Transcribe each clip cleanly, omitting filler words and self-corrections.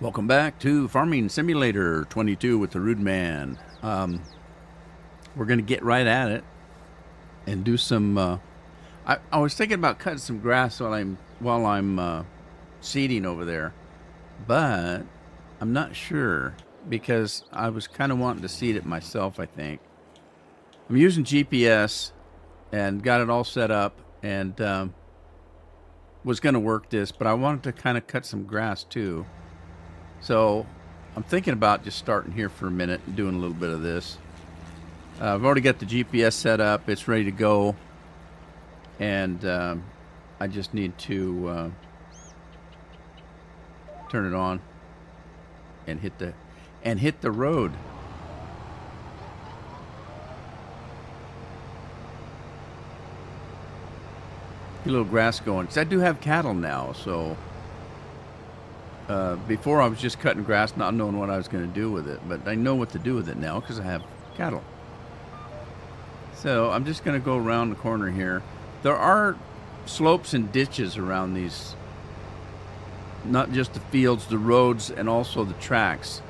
Welcome back to Farming Simulator 22 with the Rude Man. We're going to get right at it and do some. I was thinking about cutting some grass while I'm seeding over there, but I'm not sure because I was kind of wanting to seed it myself. I think I'm using GPS and got it all set up and was going to work this, but I wanted to kind of cut some grass too. So I'm thinking about just starting here for a minute and doing a little bit of this. I've already got the GPS set up. It's ready to go. And I just need to turn it on and hit the road. Get a little grass going. 'Cause I do have cattle now, so before I was just cutting grass, not knowing what I was going to do with it. But I know what to do with it now because I have cattle. So I'm just going to go around the corner here. There are slopes and ditches around these, not just the fields, the roads, and also the tracks.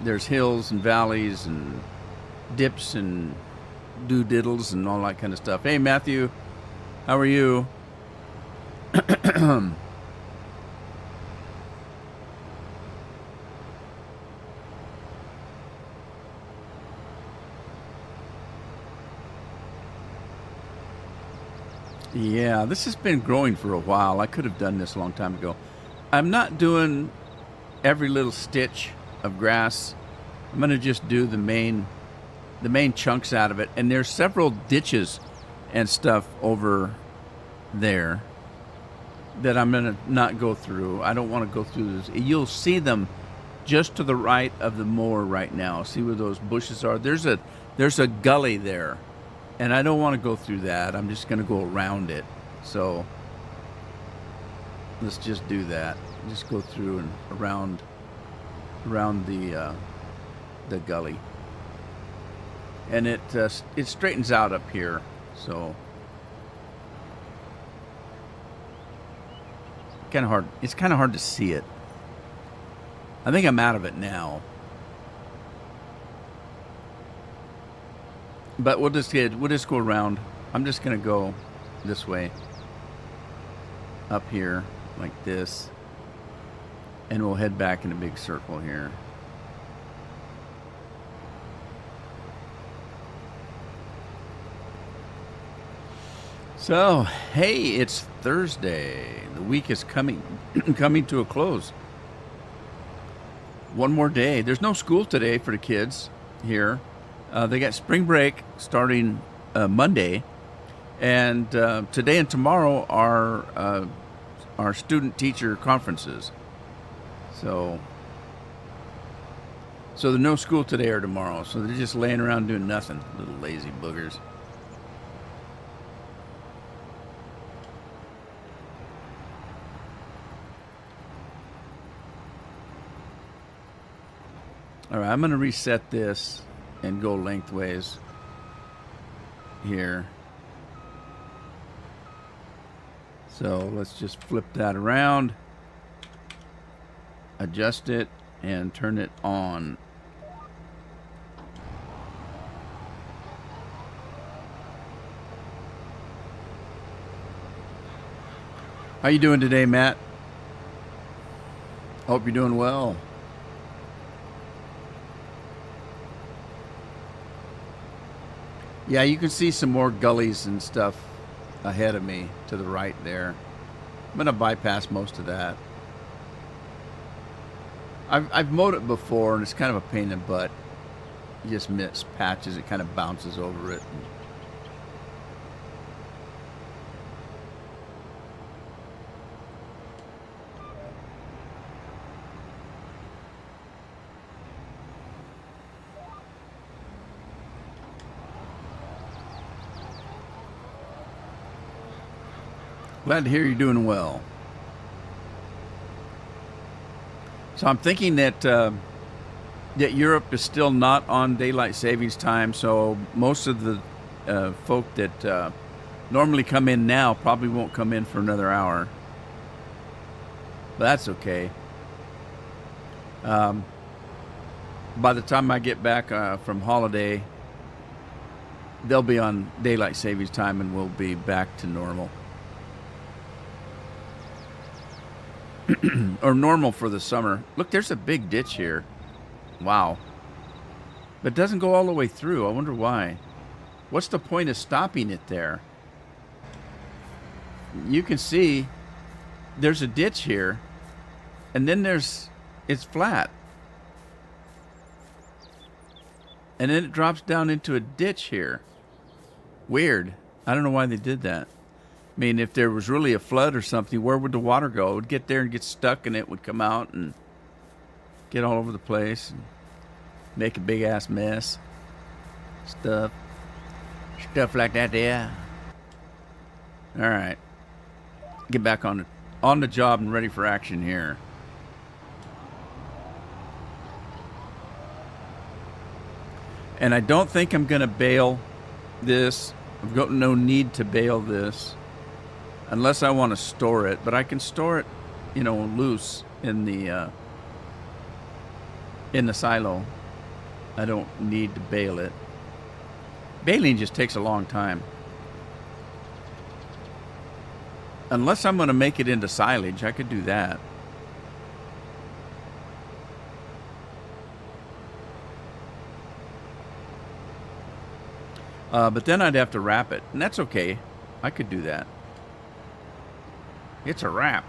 There's hills and valleys and dips and doodiddles and all that kind of stuff. Hey, Matthew, how are you? Yeah, this has been growing for a while. I could have done this a long time ago. I'm not doing every little stitch of grass. I'm going to just do the main chunks out of it. And there's several ditches and stuff over there that I'm going to not go through. I don't want to go through this. You'll see them just to the right of the mower right now. See where those bushes are? There's a gully there. And I don't want to go through that. I'm just going to go around it. So let's just do that. Just go through and around the gully. And it straightens out up here. So kind of hard. It's kind of hard to see it. I think I'm out of it now. But we'll just go around. I'm just gonna go this way, up here, like this, and we'll head back in a big circle here. So, hey, it's Thursday. The week is coming to a close. One more day. There's no school today for the kids here. They got spring break starting Monday, and today and tomorrow are our student-teacher conferences. So there's no school today or tomorrow. So they're just laying around doing nothing, little lazy boogers. All right, I'm going to reset this and go lengthways here. So let's just flip that around, adjust it, and turn it on. How you doing today, Matt? Hope you're doing well. Yeah, you can see some more gullies and stuff ahead of me to the right there. I'm going to bypass most of that. I've mowed it before, and it's kind of a pain in the butt. You just miss patches. It kind of bounces over it. Glad to hear you're doing well. So I'm thinking that Europe is still not on daylight savings time, so most of the folk that normally come in now probably won't come in for another hour. But that's okay. By the time I get back from holiday, they'll be on daylight savings time and we'll be back to normal. Or normal for the summer. Look, there's a big ditch here. Wow. But it doesn't go all the way through. I wonder why. What's the point of stopping it there? You can see there's a ditch here, and then it's flat. And then it drops down into a ditch here. Weird. I don't know why they did that. I mean, if there was really a flood or something, where would the water go? It would get there and get stuck, and it would come out and get all over the place and make a big-ass mess. Stuff like that there. All right. Get back on the job and ready for action here. And I don't think I'm going to bail this. I've got no need to bail this unless I want to store it. But I can store it, loose in the silo. I don't need to bail it. Baling just takes a long time. Unless I'm going to make it into silage, I could do that. But then I'd have to wrap it, and that's okay. I could do that. It's a wrap.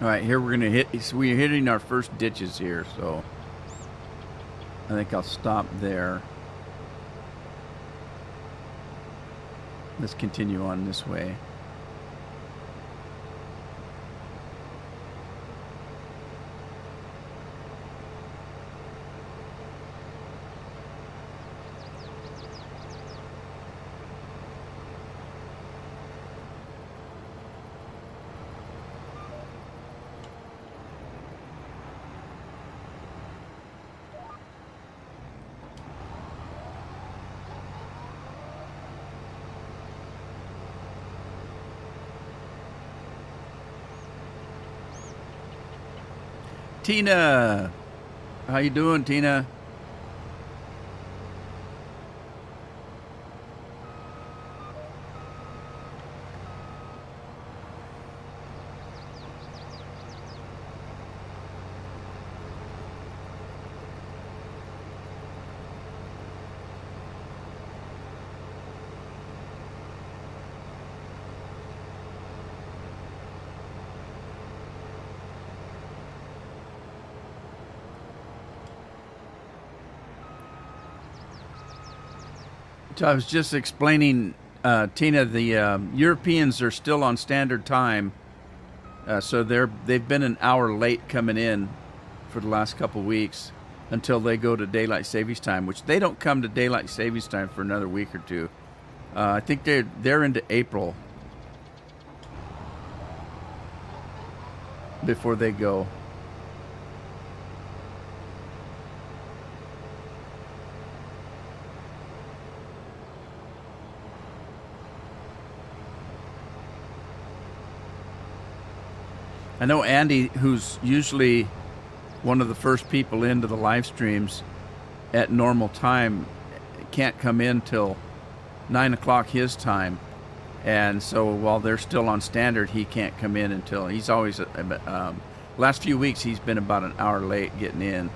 All right, here we're hitting our first ditches here, so I think I'll stop there. Let's continue on this way. Tina, how you doing, Tina? So I was just explaining, Tina, the Europeans are still on standard time, so they've been an hour late coming in for the last couple weeks until they go to daylight savings time, which they don't come to daylight savings time for another week or two. I think they're into April before they go. I know Andy, who's usually one of the first people into the live streams at normal time, can't come in till 9 o'clock his time. And so while they're still on standard, he can't come in until he's always, last few weeks, he's been about an hour late getting in.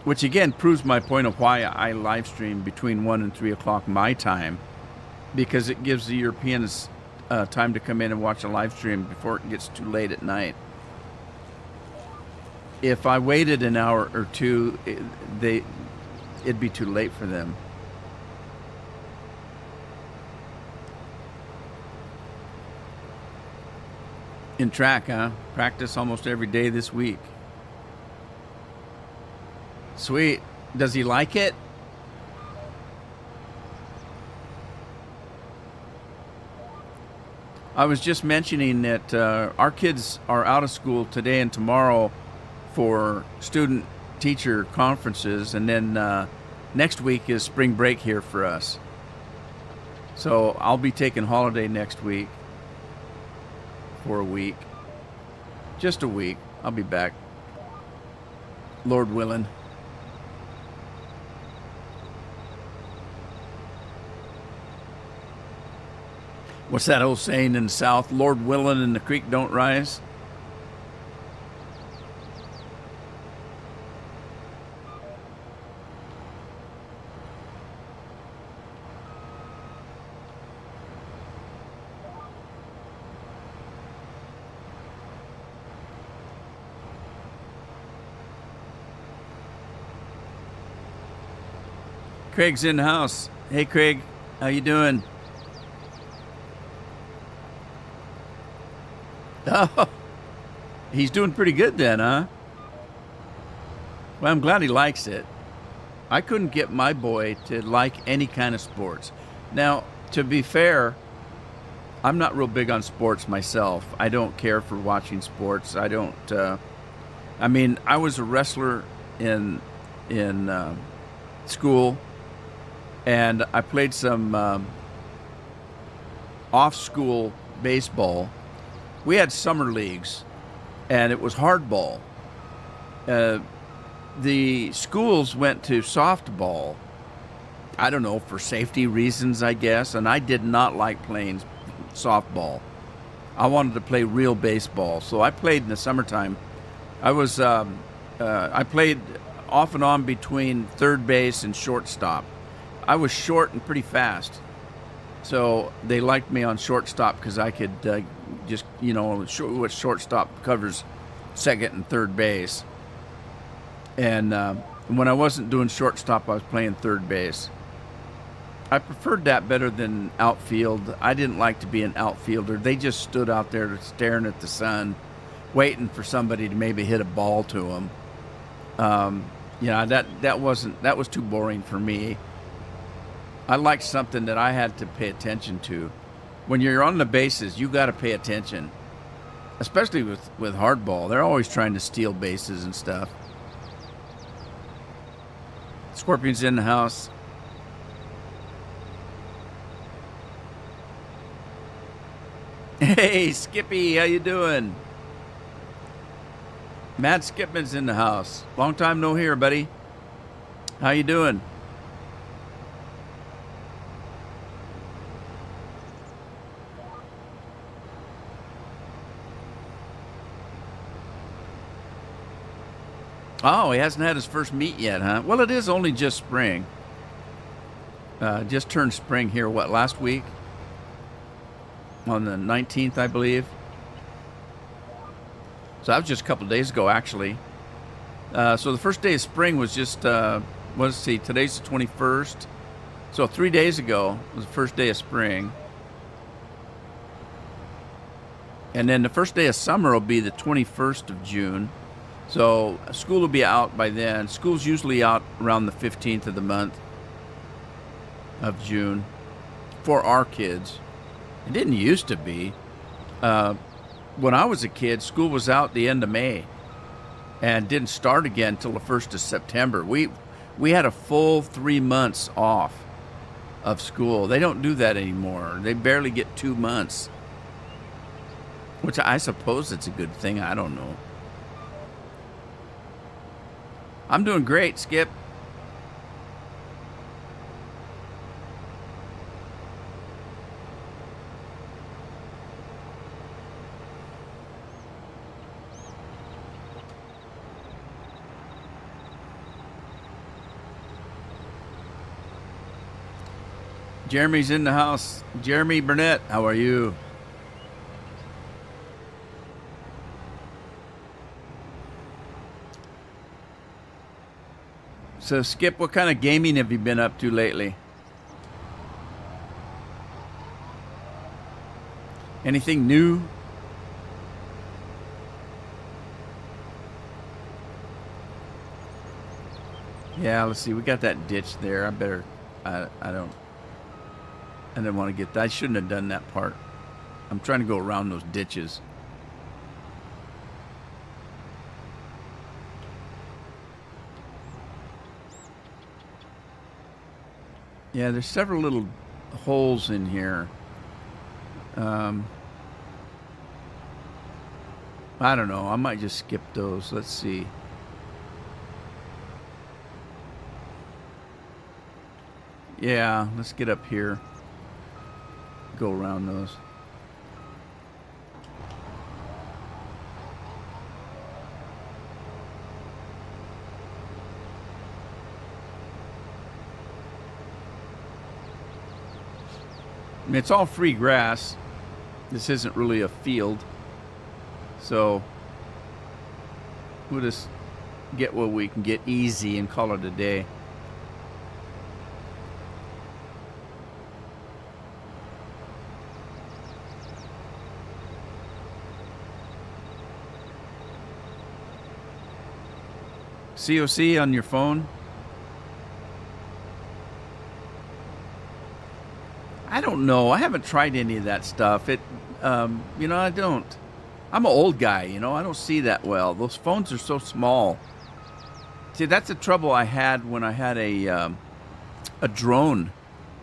Which again proves my point of why I live stream between 1 and 3 o'clock my time, because it gives the Europeans time to come in and watch a live stream before it gets too late at night. If I waited an hour or two, it'd be too late for them. In track, huh? Practice almost every day this week. Sweet. Does he like it? I was just mentioning that our kids are out of school today and tomorrow for student teacher conferences, and then next week is spring break here for us. So I'll be taking holiday next week for a week. Just a week. I'll be back, Lord willing. What's that old saying in the South? Lord willing and the creek don't rise? Craig's in the house. Hey, Craig. How you doing? Oh, he's doing pretty good then, huh? Well, I'm glad he likes it. I couldn't get my boy to like any kind of sports. Now, to be fair, I'm not real big on sports myself. I don't care for watching sports. I don't. I mean, I was a wrestler in school, and I played some off-school baseball. We had summer leagues, and it was hardball. The schools went to softball, I don't know, for safety reasons, I guess, and I did not like playing softball. I wanted to play real baseball, so I played in the summertime. I played off and on between third base and shortstop. I was short and pretty fast, so they liked me on shortstop because I could just, what shortstop covers second and third base. And when I wasn't doing shortstop, I was playing third base. I preferred that better than outfield. I didn't like to be an outfielder. They just stood out there staring at the sun, waiting for somebody to maybe hit a ball to them. That was too boring for me. I liked something that I had to pay attention to. When you're on the bases, you got to pay attention, especially with hardball. They're always trying to steal bases and stuff. Scorpion's in the house. Hey, Skippy, how you doing? Matt Skipman's in the house. Long time no hear, buddy. How you doing? Oh, he hasn't had his first meet yet, huh? Well, it is only just spring. Just turned spring here, last week? On the 19th, I believe. So that was just a couple of days ago, actually. So the first day of spring was just, today's the 21st. So 3 days ago was the first day of spring. And then the first day of summer will be the 21st of June. So school will be out by then. School's usually out around the 15th of the month of June for our kids. It didn't used to be. When I was a kid, school was out the end of May and didn't start again until the 1st of September. We had a full 3 months off of school. They don't do that anymore. They barely get 2 months, which I suppose it's a good thing. I don't know. I'm doing great, Skip. Jeremy's in the house. Jeremy Burnett, how are you? So, Skip, what kind of gaming have you been up to lately? Anything new? Yeah, let's see. We got that ditch there. I didn't want to get that. I shouldn't have done that part. I'm trying to go around those ditches. Yeah, there's several little holes in here. I don't know. I might just skip those. Let's see. Yeah, let's get up here. Go around those. I mean, it's all free grass. This isn't really a field. So we'll just get what we can get easy and call it a day. COC on your phone? I don't know. I haven't tried any of that stuff. I don't. I'm an old guy, I don't see that well. Those phones are so small. See, that's the trouble I had when I had a drone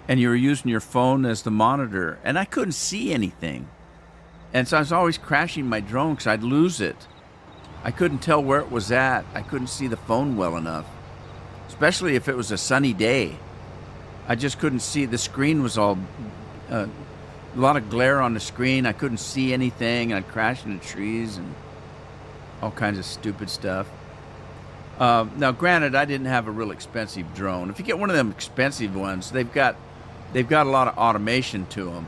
and you were using your phone as the monitor, and I couldn't see anything. And so I was always crashing my drone because I'd lose it. I couldn't tell where it was at. I couldn't see the phone well enough, especially if it was a sunny day. I just couldn't see. The screen was all, a lot of glare on the screen. I couldn't see anything. I'd crash into trees and all kinds of stupid stuff. Now, granted, I didn't have a real expensive drone. If you get one of them expensive ones, they've got a lot of automation to them.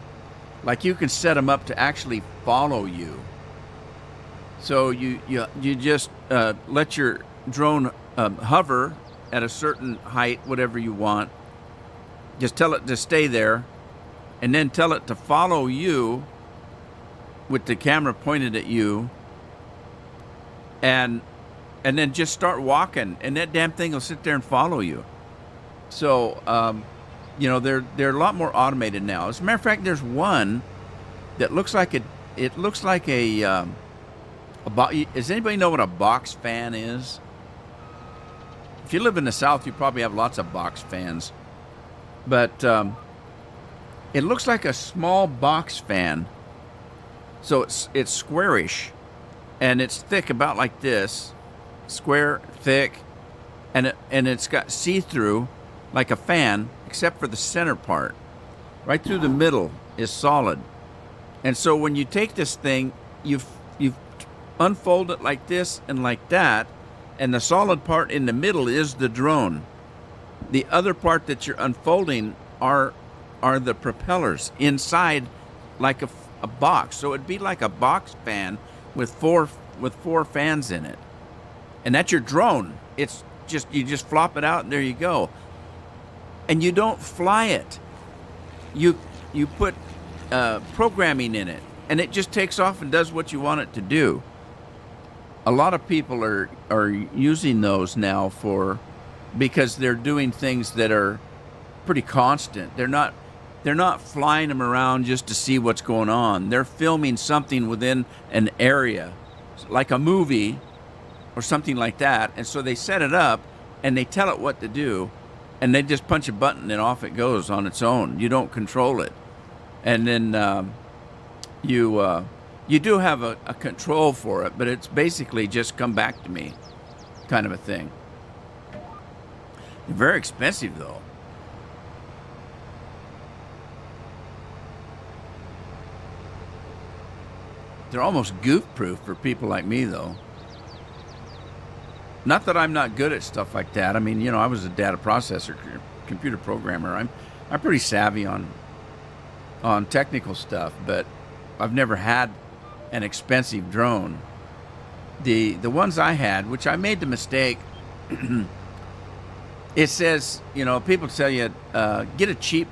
Like you can set them up to actually follow you. So you just let your drone hover at a certain height, whatever you want. Just tell it to stay there, and then tell it to follow you with the camera pointed at you, and then just start walking, and that damn thing will sit there and follow you. So, they're a lot more automated now. As a matter of fact, there's one that looks like it looks like a does anybody know what a box fan is? If you live in the South, you probably have lots of box fans. But it looks like a small box fan. So it's squarish, and it's thick about like this, square, thick, and it's got see-through like a fan, except for the center part. Right through the middle is solid. And so when you take this thing, you unfold it like this and like that, and the solid part in the middle is the drone. The other part that you're unfolding are the propellers inside, like a box. So it'd be like a box fan with four fans in it, and that's your drone. It's just you just flop it out and there you go. And you don't fly it. You put programming in it, and it just takes off and does what you want it to do. A lot of people are using those now because they're doing things that are pretty constant. They're not flying them around just to see what's going on. They're filming something within an area, like a movie or something like that. And so they set it up and they tell it what to do, and they just punch a button and off it goes on its own. You don't control it. And then you do have a control for it, but it's basically just come back to me kind of a thing. They're very expensive, though. They're almost goof-proof for people like me, though. Not that I'm not good at stuff like that. I mean, I was a data processor, computer programmer. I'm pretty savvy on technical stuff, but I've never had an expensive drone. The ones I had, which I made the mistake, it says, people tell you, get a cheap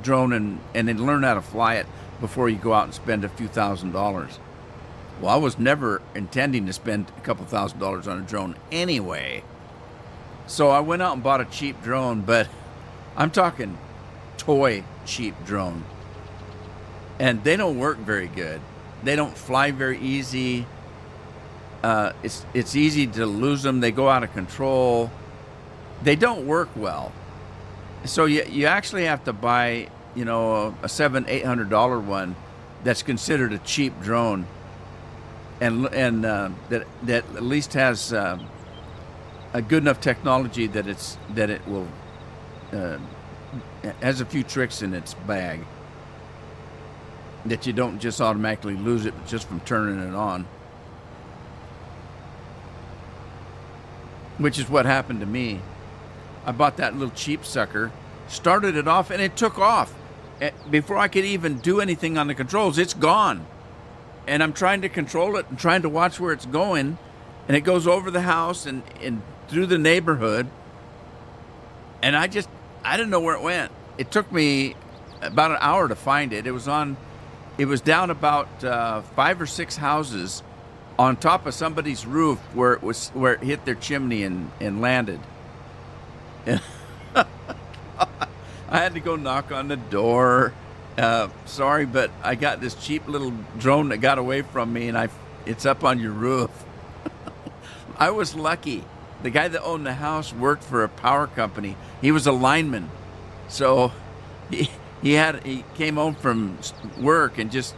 drone and then learn how to fly it before you go out and spend a few $1,000s. Well, I was never intending to spend a couple $1,000s on a drone anyway. So I went out and bought a cheap drone, but I'm talking toy cheap drone. and they don't work very good. They don't fly very easy. It's easy to lose them. They go out of control. They don't work well. So you actually have to buy, a $700-800 one that's considered a cheap drone, and that at least has a good enough technology that it will has a few tricks in its bag that you don't just automatically lose it just from turning it on. Which is what happened to me. I bought that little cheap sucker, started it off, and it took off. Before I could even do anything on the controls, it's gone. And I'm trying to control it and trying to watch where it's going, and it goes over the house and through the neighborhood. And I didn't know where it went. It took me about an hour to find it. It was down about 5 or 6 houses on top of somebody's roof where it hit their chimney and landed. And I had to go knock on the door. Sorry, but I got this cheap little drone that got away from me, and it's up on your roof. I was lucky. The guy that owned the house worked for a power company. He was a lineman, so he came home from work and just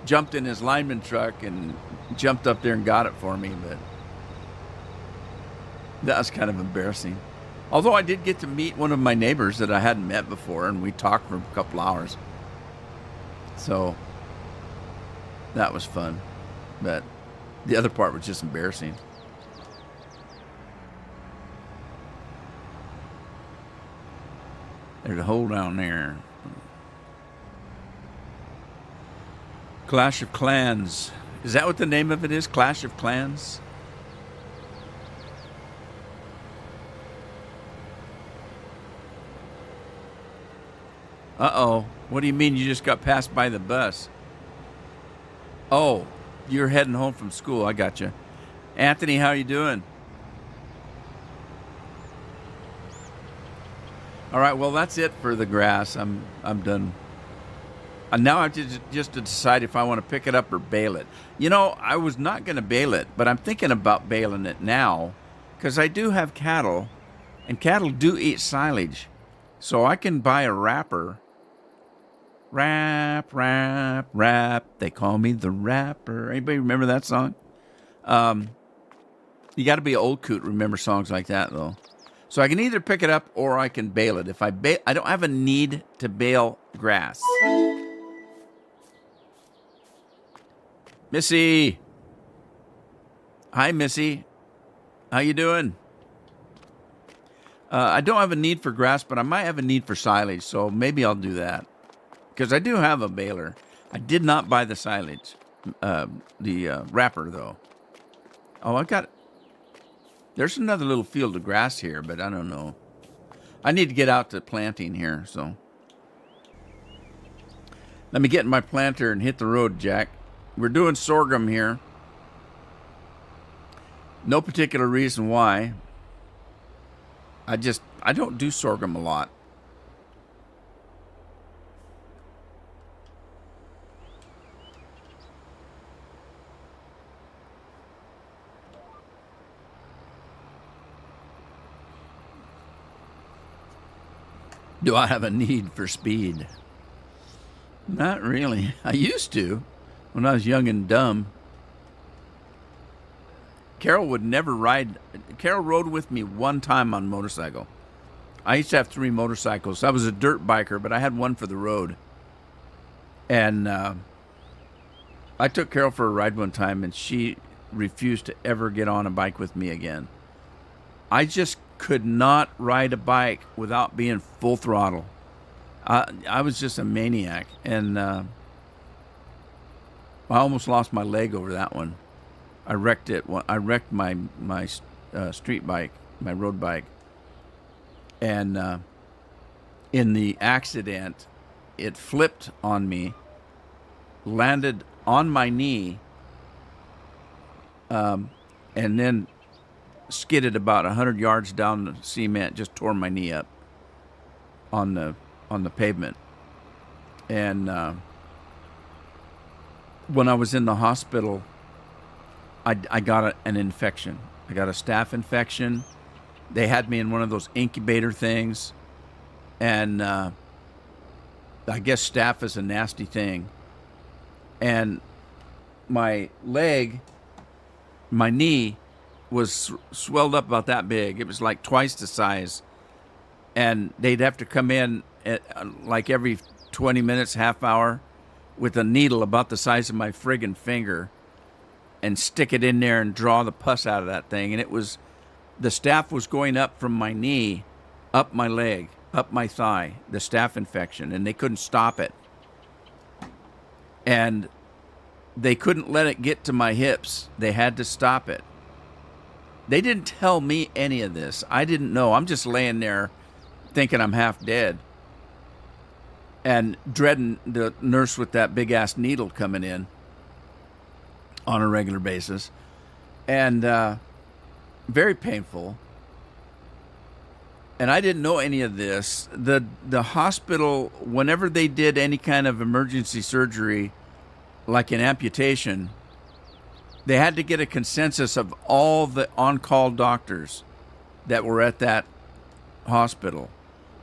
jumped in his lineman truck and jumped up there and got it for me. But that was kind of embarrassing. Although I did get to meet one of my neighbors that I hadn't met before, and we talked for a couple hours. So that was fun. But the other part was just embarrassing. There's a hole down there. Clash of Clans. Is that what the name of it is? Clash of Clans? Uh-oh. What do you mean you just got passed by the bus? Oh, you're heading home from school. I got you. Anthony, how you doing? All right, well, that's it for the grass. I'm done. And now I have just to decide if I want to pick it up or bale it. I was not going to bale it, but I'm thinking about baling it now because I do have cattle, and cattle do eat silage. So I can buy a wrapper. Rap, rap, rap. They call me the rapper. Anybody remember that song? You got to be an old coot to remember songs like that, though. So I can either pick it up or I can bale it. If I don't have a need to bale grass. Missy. Hi, Missy. How you doing? I don't have a need for grass, but I might have a need for silage, so maybe I'll do that. Because I do have a baler. I did not buy the silage. The wrapper, though. Oh, there's another little field of grass here, but I don't know. I need to get out to planting here, so. Let me get in my planter and hit the road, Jack. We're doing sorghum here. No particular reason why. I don't do sorghum a lot. Do I have a need for speed? Not really. I used to when I was young and dumb. Carol would never ride. Carol rode with me one time on motorcycle. I used to have 3 motorcycles. I was a dirt biker, but I had one for the road. And I took Carol for a ride one time, and she refused to ever get on a bike with me again. I just could not ride a bike without being full throttle. I was just a maniac, and I almost lost my leg over that one. I wrecked it. I wrecked my street bike, my road bike, and in the accident, it flipped on me, landed on my knee, and then skidded about 100 yards down the cement. Just tore my knee up on the pavement, and when I was in the hospital, I got an infection. I got a staph infection. They had me in one of those incubator things, and I guess staph is a nasty thing. And my leg, my knee, was swelled up about that big. It was like twice the size, and they'd have to come in at, like every 20 minutes, half hour, with a needle about the size of my friggin' finger, and stick it in there and draw the pus out of that thing. And it was, the staph was going up from my knee, up my leg, up my thigh, the staph infection, and they couldn't stop it. And they couldn't let it get to my hips. They had to stop it. They didn't tell me any of this. I didn't know. I'm just laying there thinking I'm half dead and dreading the nurse with that big-ass needle coming in on a regular basis. And very painful. And I didn't know any of this. The hospital, whenever they did any kind of emergency surgery, like an amputation, they had to get a consensus of all the on-call doctors that were at that hospital.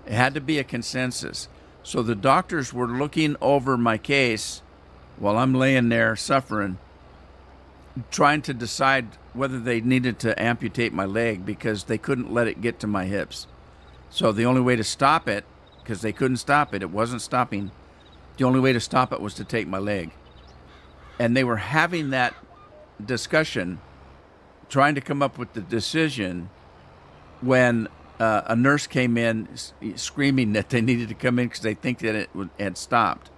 It had to be a consensus. So the doctors were looking over my case while I'm laying there suffering, trying to decide whether they needed to amputate my leg because they couldn't let it get to my hips. So the only way to stop it, because they couldn't stop it, it wasn't stopping, the only way to stop it was to take my leg. And they were having that discussion, trying to come up with the decision, when a nurse came in screaming that they needed to come in because they think that it had stopped.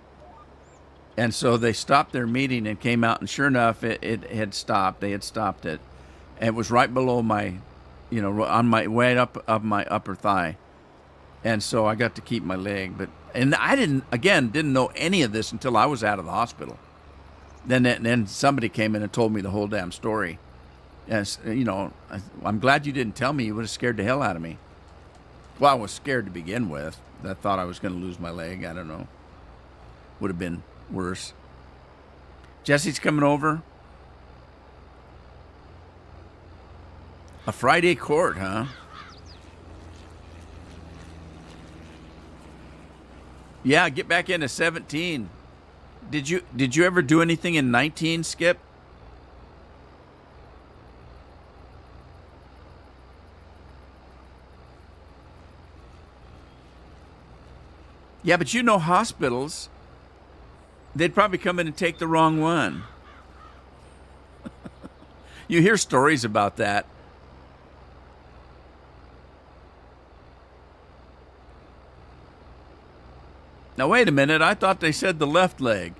And so they stopped their meeting and came out, and sure enough, it had stopped. They had stopped it. And it was right below my, on my way up of my upper thigh. And so I got to keep my leg. And I didn't know any of this until I was out of the hospital. Then somebody came in and told me the whole damn story. As I'm glad you didn't tell me. You would have scared the hell out of me. Well, I was scared to begin with. I thought I was going to lose my leg. I don't know. Would have been worse. Jesse's coming over. A Friday court, huh? Yeah, get back into 17. Did you ever do anything in 19, Skip? Yeah, but hospitals, they'd probably come in and take the wrong one. You hear stories about that. Now, wait a minute. I thought they said the left leg.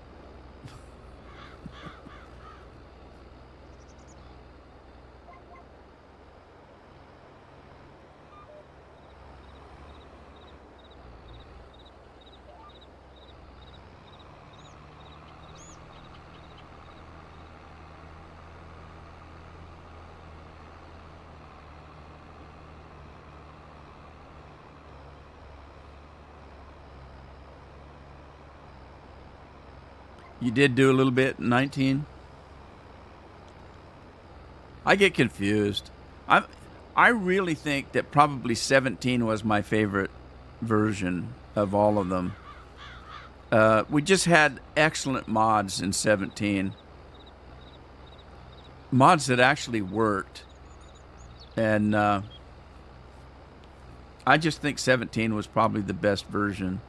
You did do a little bit in 19? I get confused. I really think that probably 17 was my favorite version of all of them. We just had excellent mods in 17. Mods that actually worked. And I just think 17 was probably the best version.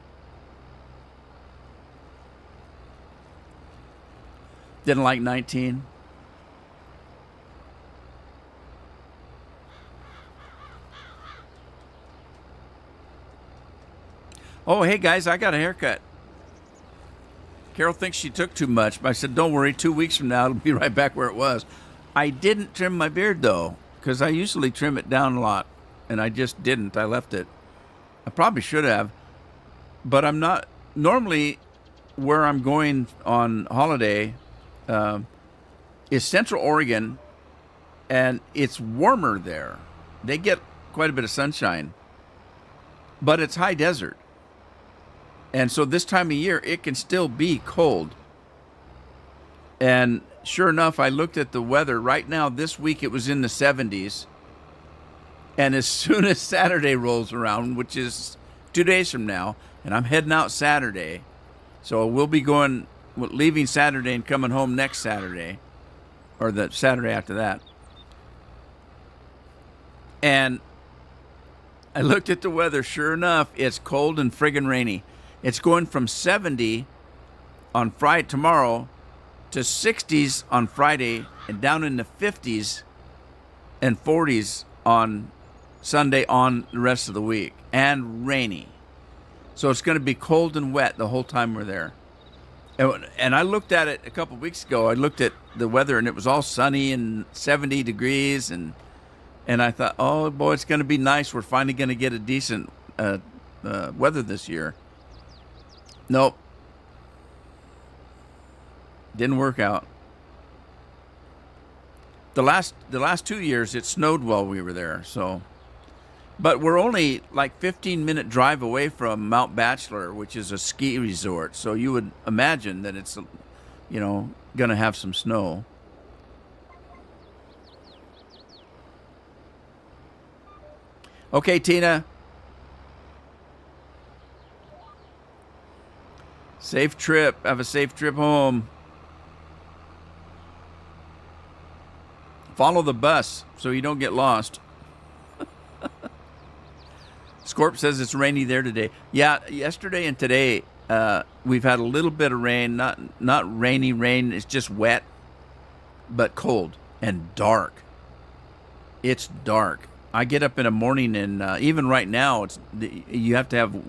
Didn't like 19. Oh, hey guys, I got a haircut. Carol thinks she took too much, but I said, don't worry, 2 weeks from now, it'll be right back where it was. I didn't trim my beard though, because I usually trim it down a lot, and I just didn't. I left it. I probably should have, but I'm not. Normally, where I'm going on holiday is Central Oregon, and it's warmer there. They get quite a bit of sunshine, but it's high desert. And so this time of year, it can still be cold. And sure enough, I looked at the weather. Right now, this week, it was in the 70s. And as soon as Saturday rolls around, which is 2 days from now, and I'm heading out Saturday, so we'll be leaving Saturday and coming home next Saturday, or the Saturday after that. And I looked at the weather. Sure enough, it's cold and friggin' rainy. It's going from 70 on Friday tomorrow to 60s on Friday and down in the 50s and 40s on Sunday on the rest of the week, and rainy. So it's going to be cold and wet the whole time we're there. And I looked at it a couple of weeks ago. I looked at the weather, and it was all sunny and 70 degrees, and I thought, oh boy, it's going to be nice. We're finally going to get a decent weather this year. Nope, didn't work out. The last 2 years it snowed while we were there, so. But we're only like 15-minute drive away from Mount Bachelor, which is a ski resort. So you would imagine that it's, going to have some snow. Okay, Tina. Safe trip. Have a safe trip home. Follow the bus so you don't get lost. Scorp says it's rainy there today. Yeah, yesterday and today we've had a little bit of rain. Not rainy rain. It's just wet, but cold and dark. It's dark. I get up in the morning, and even right now, you have to have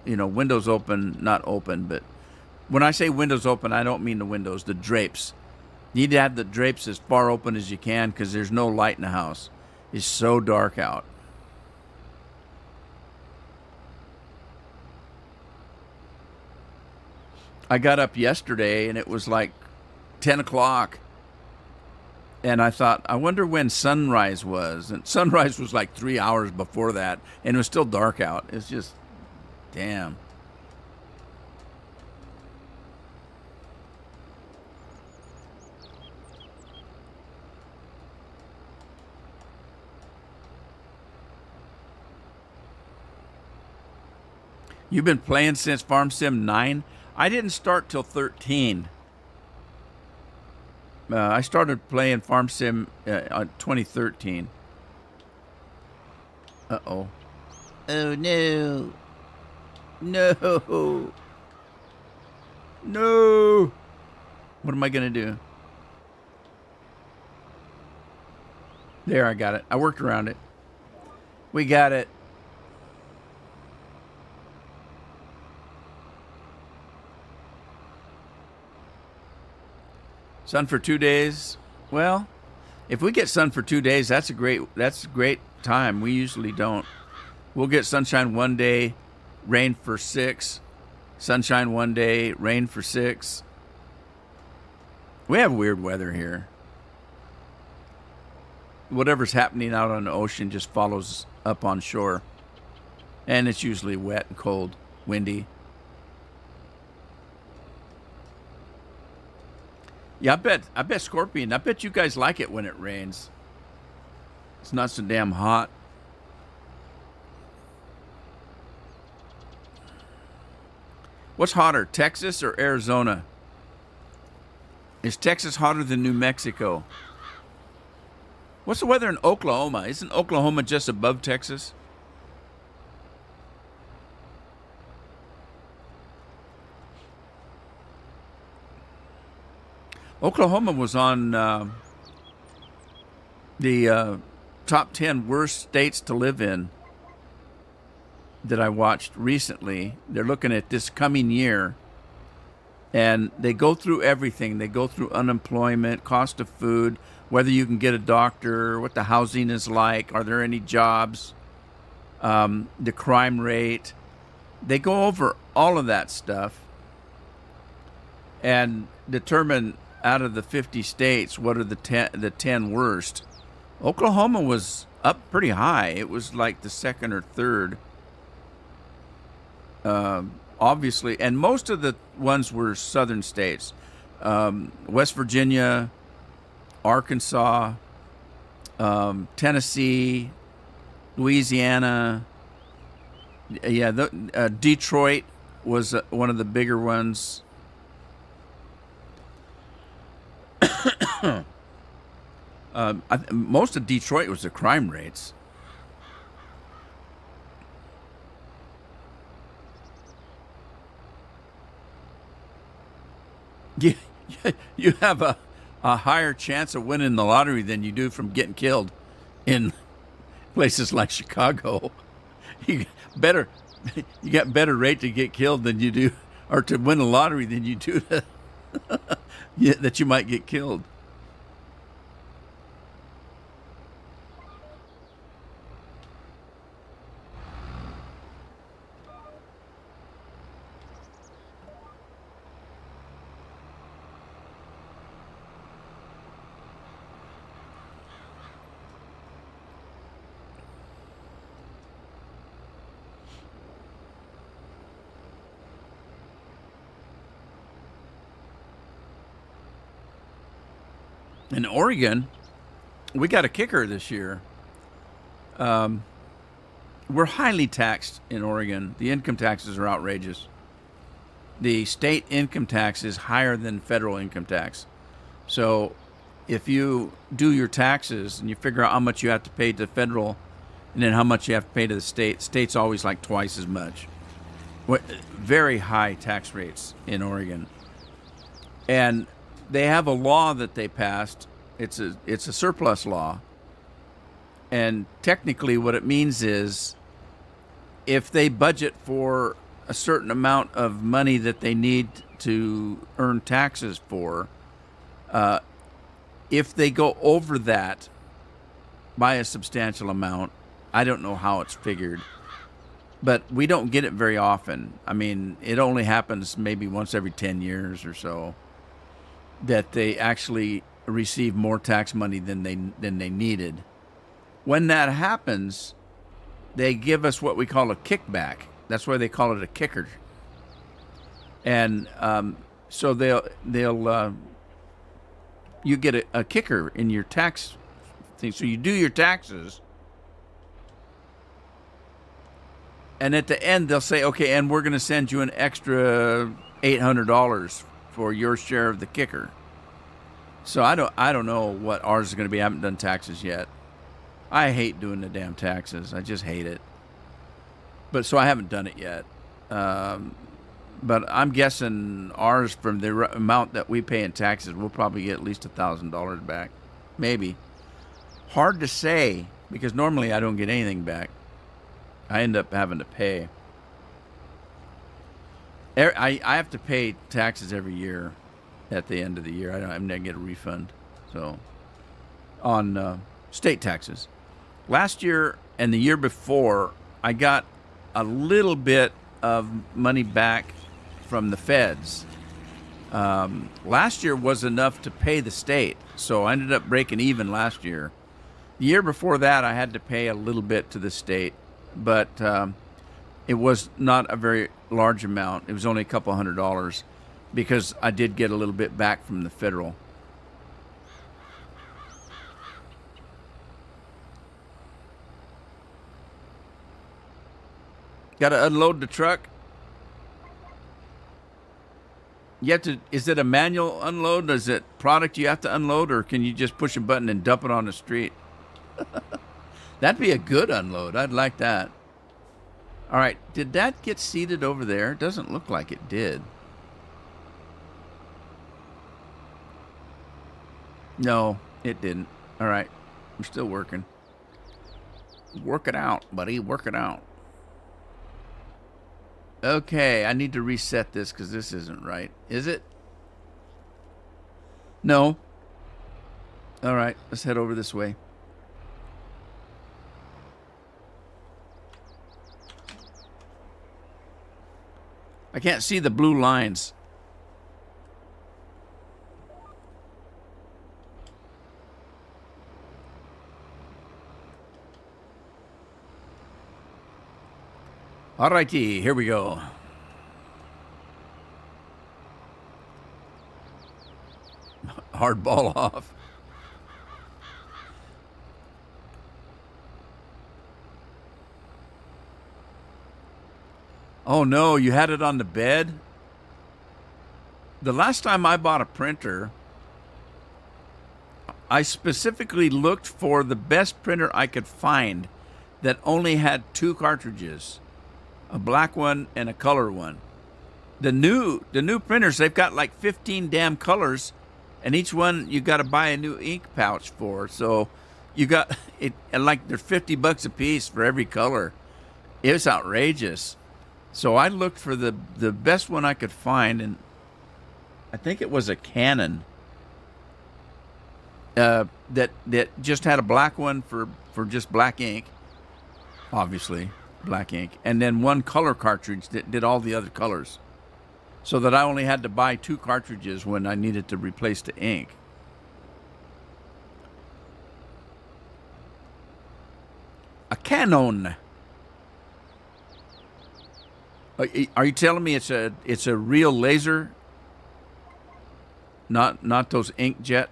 windows open. Not open, but when I say windows open, I don't mean the windows, the drapes. You need to have the drapes as far open as you can because there's no light in the house. It's so dark out. I got up yesterday and it was like 10 o'clock. And I thought, I wonder when sunrise was. And sunrise was like 3 hours before that. And it was still dark out. It's just, damn. You've been playing since Farm Sim 9? I didn't start till 13. I started playing Farm Sim on 2013. Uh-oh. Oh, no. No. No. What am I going to do? There, I got it. I worked around it. We got it. Sun for 2 days. Well, if we get sun for 2 days, that's a great time. We usually don't. We'll get sunshine one day, rain for 6. Sunshine one day, rain for 6. We have weird weather here. Whatever's happening out on the ocean just follows up on shore. And it's usually wet and cold, windy. Yeah, I bet Scorpion, I bet you guys like it when it rains. It's not so damn hot. What's hotter, Texas or Arizona? Is Texas hotter than New Mexico? What's the weather in Oklahoma? Isn't Oklahoma just above Texas? Oklahoma was on the top 10 worst states to live in that I watched recently. They're looking at this coming year, and they go through everything. They go through unemployment, cost of food, whether you can get a doctor, what the housing is like, are there any jobs, the crime rate. They go over all of that stuff and determine out of the 50 states, what are the 10 worst? Oklahoma was up pretty high. It was like the second or third. Obviously, and most of the ones were southern states. West Virginia, Arkansas, Tennessee, Louisiana. Yeah, Detroit was one of the bigger ones. Most of Detroit was the crime rates. You, you have a higher chance of winning the lottery than you do from getting killed in places like Chicago. You better you got better rate to get killed than you do, or to win the lottery than you do to, that you might get killed. In Oregon, we got a kicker this year. We're highly taxed in Oregon. The income taxes are outrageous. The state income tax is higher than federal income tax. So if you do your taxes and you figure out how much you have to pay to federal and then how much you have to pay to the state's always like twice as much. Very high tax rates in Oregon. And they have a law that they passed. It's a surplus law. And technically what it means is if they budget for a certain amount of money that they need to earn taxes for, if they go over that by a substantial amount, I don't know how it's figured, but we don't get it very often. I mean, it only happens maybe once every 10 years or so that they actually receive more tax money than they needed. When that happens, they give us what we call a kickback. That's why they call it a kicker. And so they'll you get a kicker in your tax thing. So you do your taxes, and at the end they'll say, okay, and we're going to send you an extra $800 for your share of the kicker. So I don't know what ours is going to be. I haven't done taxes yet. I hate doing the damn taxes. I just hate it. But so I haven't done it yet. But I'm guessing ours, from the amount that we pay in taxes, we'll probably get at least $1,000 back. Maybe. Hard to say, because normally I don't get anything back. I end up having to pay. I have to pay taxes every year at the end of the year. I'm not get a refund. So on state taxes. Last year and the year before, I got a little bit of money back from the feds. Last year was enough to pay the state, so I ended up breaking even last year. The year before that, I had to pay a little bit to the state, but it was not a very large amount. It was only a couple $100 because I did get a little bit back from the federal. Got to unload the truck. You have to. Is it a manual unload? Is it product you have to unload, or can you just push a button and dump it on the street? That'd be a good unload. I'd like that. All right. Did that get seated over there? It doesn't look like it did. No, it didn't. All right. I'm still working. Work it out, buddy. Work it out. Okay, I need to reset this because this isn't right. Is it? No. All right, let's head over this way. I can't see the blue lines. All righty, here we go. hardball off. Oh no, you had it on the bed? The last time I bought a printer, I specifically looked for the best printer I could find that only had two cartridges, a black one and a color one. The new printers, they've got like 15 damn colors, and each one you got to buy a new ink pouch for. So you got it, and like they're $50 a piece for every color. It was outrageous. So I looked for the best one I could find, and I think it was a Canon that just had a black one for just black ink, obviously black ink, and then one color cartridge that did all the other colors, so that I only had to buy two cartridges when I needed to replace the ink. A Canon. Are you telling me it's a real laser? Not those inkjet?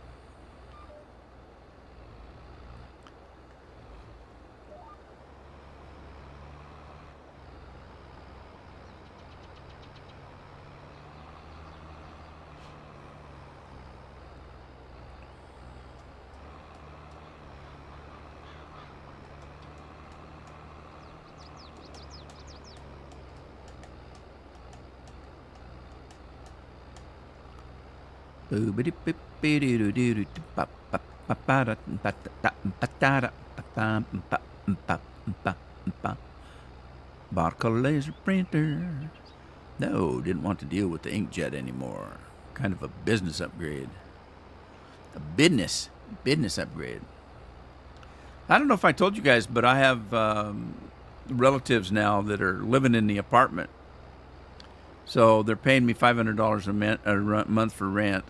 Barcode laser printer. No, didn't want to deal with the inkjet anymore. Kind of a business upgrade. A business upgrade. I don't know if I told you guys, but I have relatives now that are living in the apartment. So they're paying me $500 a month for rent.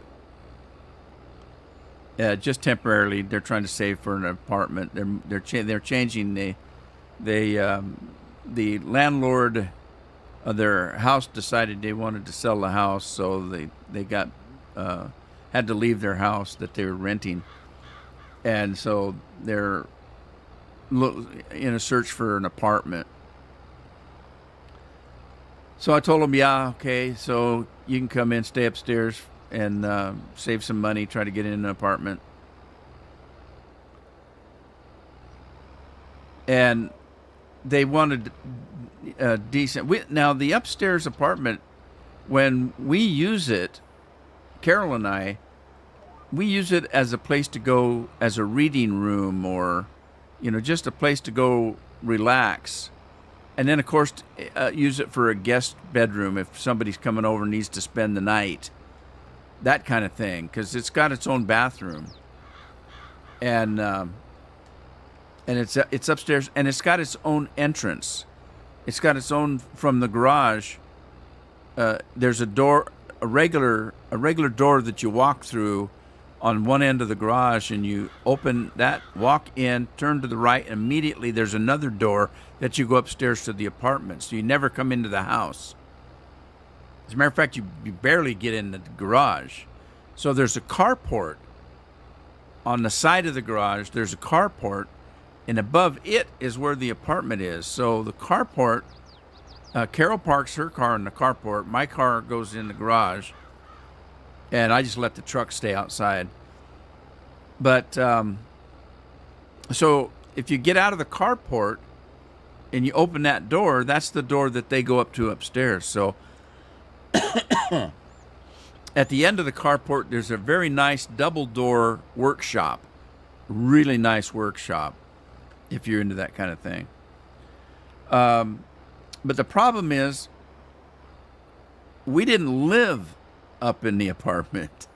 Just temporarily. They're trying to save for an apartment. They're changing the landlord of their house decided they wanted to sell the house, so they got had to leave their house that they were renting, and so they're in a search for an apartment. So I told them, yeah, okay, so you can come in, stay upstairs, and save some money, try to get in an apartment. And they wanted decent. Now, the upstairs apartment, when we use it, Carol and I, we use it as a place to go, as a reading room, or, just a place to go relax. And then, of course, use it for a guest bedroom if somebody's coming over and needs to spend the night. That kind of thing, because it's got its own bathroom. And it's upstairs, and it's got its own entrance. It's got its own, from the garage. There's a door, a regular door that you walk through on one end of the garage, and you open that, walk in, turn to the right, and immediately there's another door that you go upstairs to the apartment. So you never come into the house. As a matter of fact, you barely get in the garage. So there's a carport on the side of the garage. There's a carport, and above it is where the apartment is. So the carport, Carol parks her car in the carport. My car goes in the garage, and I just let the truck stay outside. But so if you get out of the carport and you open that door, that's the door that they go up to upstairs. So at the end of the carport, there's a very nice double door workshop. Really nice workshop, if you're into that kind of thing. But the problem is, we didn't live up in the apartment.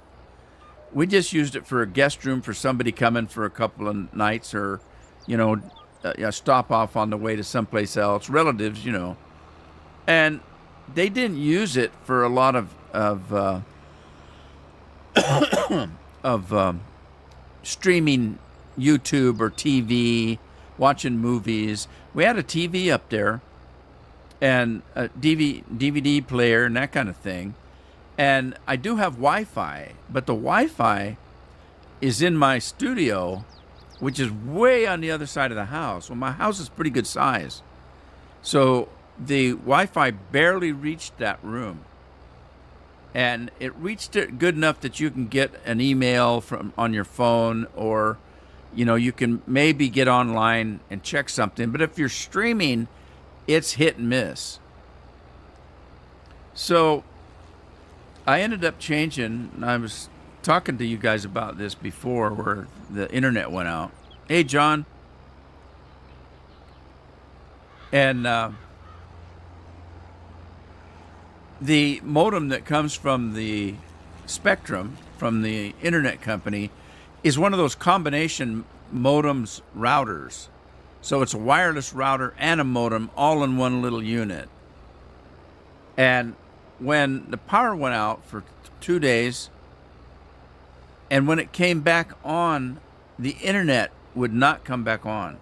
We just used it for a guest room for somebody coming for a couple of nights, or, a stop off on the way to someplace else, relatives, and they didn't use it for a lot of streaming YouTube or TV, watching movies. We had a TV up there and a DVD player and that kind of thing. And I do have Wi-Fi, but the Wi-Fi is in my studio, which is way on the other side of the house. Well, my house is pretty good size. So the Wi-Fi barely reached that room. And it reached it good enough that you can get an email from on your phone, or you can maybe get online and check something. But if you're streaming, it's hit and miss. So I ended up changing, and I was talking to you guys about this before, where the internet went out. Hey, John. And the modem that comes from the Spectrum, from the internet company, is one of those combination modems routers. So it's a wireless router and a modem all in one little unit. And when the power went out for 2 days, and when it came back on, the internet would not come back on.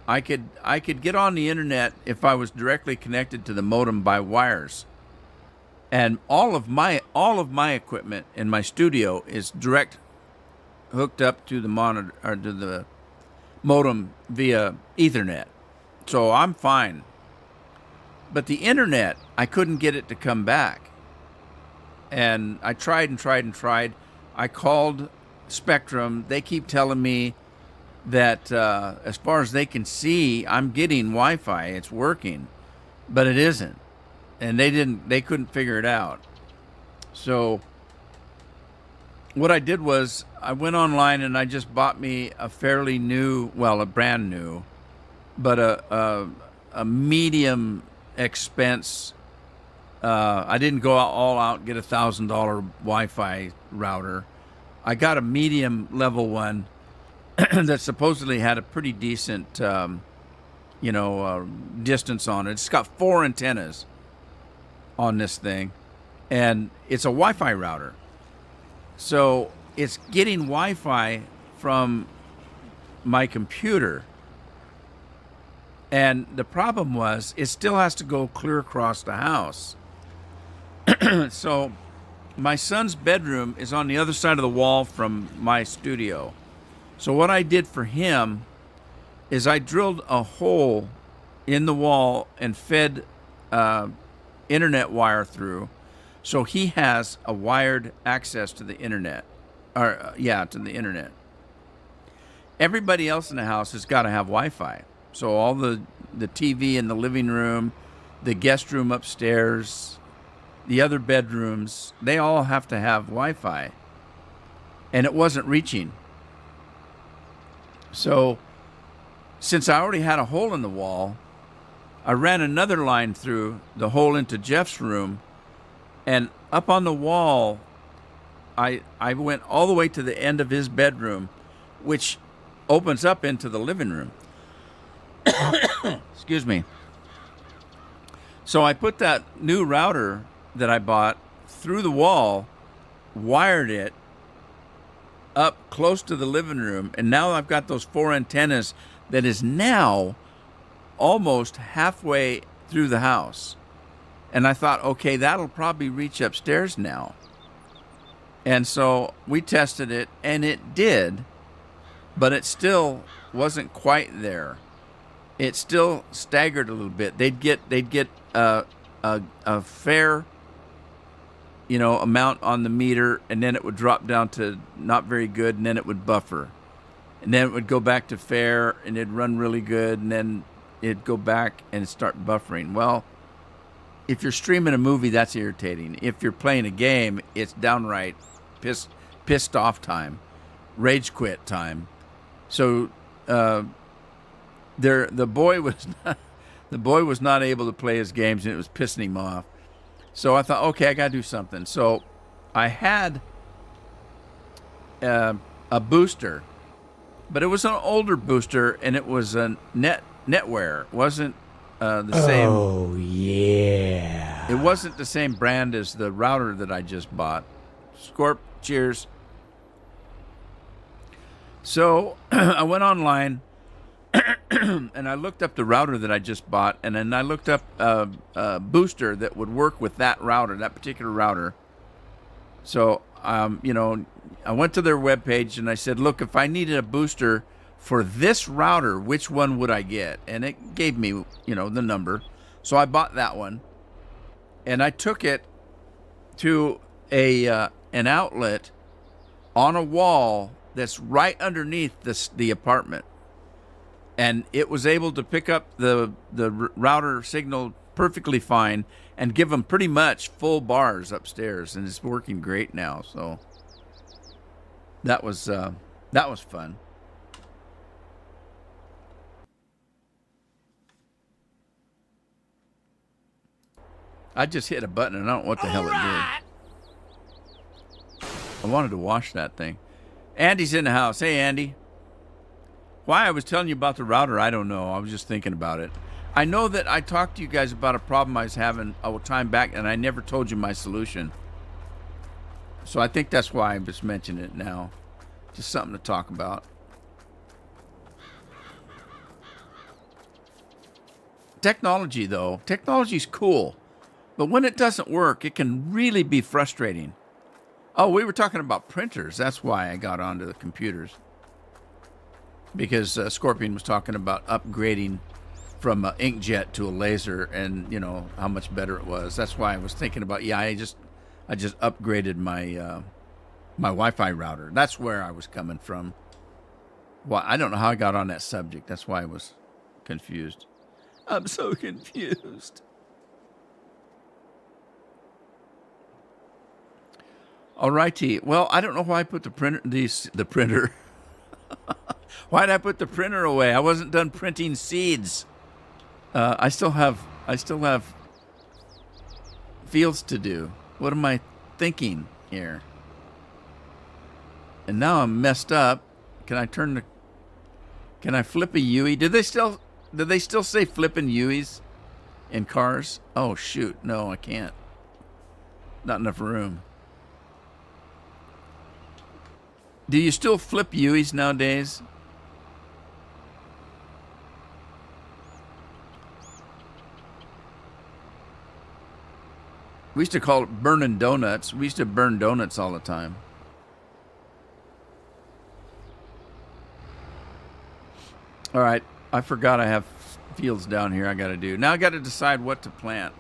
I could get on the internet if I was directly connected to the modem by wires. And all of my equipment in my studio is direct hooked up to the monitor, or to the modem via Ethernet. So I'm fine. But the internet, I couldn't get it to come back. And I tried and tried and tried. I called Spectrum. They keep telling me that as far as they can see, I'm getting Wi-Fi. It's working, but it isn't. And they couldn't figure it out. So what I did was I went online and I just bought me a fairly new, well, a brand new, but a medium expense. I didn't go all out and get $1,000 Wi-Fi router. I got a medium level one that supposedly had a pretty decent, distance on it. It's got 4 antennas on this thing, and it's a Wi-Fi router. So it's getting Wi-Fi from my computer. And the problem was, it still has to go clear across the house. So my son's bedroom is on the other side of the wall from my studio. So what I did for him is I drilled a hole in the wall and fed internet wire through, so he has a wired access to the internet, to the internet. Everybody else in the house has got to have Wi-Fi. So all the TV in the living room, the guest room upstairs, the other bedrooms, they all have to have Wi-Fi. And it wasn't reaching. So since I already had a hole in the wall, I ran another line through the hole into Jeff's room, and up on the wall, I went all the way to the end of his bedroom, which opens up into the living room. Excuse me. So I put that new router that I bought through the wall, wired it up close to the living room, and now I've got those 4 antennas that is now almost halfway through the house. And I thought, okay, that'll probably reach upstairs now. And so we tested it, and it did, but it still wasn't quite there. It still staggered a little bit. They'd get a fair, amount on the meter, and then it would drop down to not very good, and then it would buffer. And then it would go back to fair, and it'd run really good, and then it'd go back and start buffering. Well, if you're streaming a movie, that's irritating. If you're playing a game, it's downright pissed off time, rage quit time. So the boy was not able to play his games, and it was pissing him off. So I thought, okay, I got to do something. So I had a booster, but it was an older booster, and it was a NetWare. It wasn't the same. Oh, yeah. It wasn't the same brand as the router that I just bought. Scorp, cheers. So I went online and I looked up the router that I just bought, and then I looked up a booster that would work with that router, that particular router. So, I went to their webpage and I said, look, if I needed a booster for this router, which one would I get? And it gave me, the number. So I bought that one and I took it to an outlet on a wall that's right underneath the apartment. And it was able to pick up the router signal perfectly fine and give them pretty much full bars upstairs, and it's working great now. So that was fun. I just hit a button and I don't know what the hell it did. I wanted to wash that thing. Andy's in the house. Hey, Andy. Why I was telling you about the router, I don't know. I was just thinking about it. I know that I talked to you guys about a problem I was having a time back, and I never told you my solution. So I think that's why I'm just mentioning it now. Just something to talk about. Technology, though. Technology's cool. But when it doesn't work, it can really be frustrating. Oh, we were talking about printers. That's why I got onto the computers. Because Scorpion was talking about upgrading from an inkjet to a laser, and how much better it was. That's why I was thinking about. Yeah, I just upgraded my my Wi-Fi router. That's where I was coming from. Well, I don't know how I got on that subject. That's why I was confused. I'm so confused. All righty. Well, I don't know why I put the printer. Why did I put the printer away? I wasn't done printing seeds. I still have fields to do. What am I thinking here? And now I'm messed up. Can I flip a Yui? Did they still say flipping Yuis in cars? Oh shoot, no, I can't. Not enough room. Do you still flip Yuis nowadays? We used to call it burning donuts. We used to burn donuts all the time. All right. I forgot I have fields down here I got to do. Now I got to decide what to plant.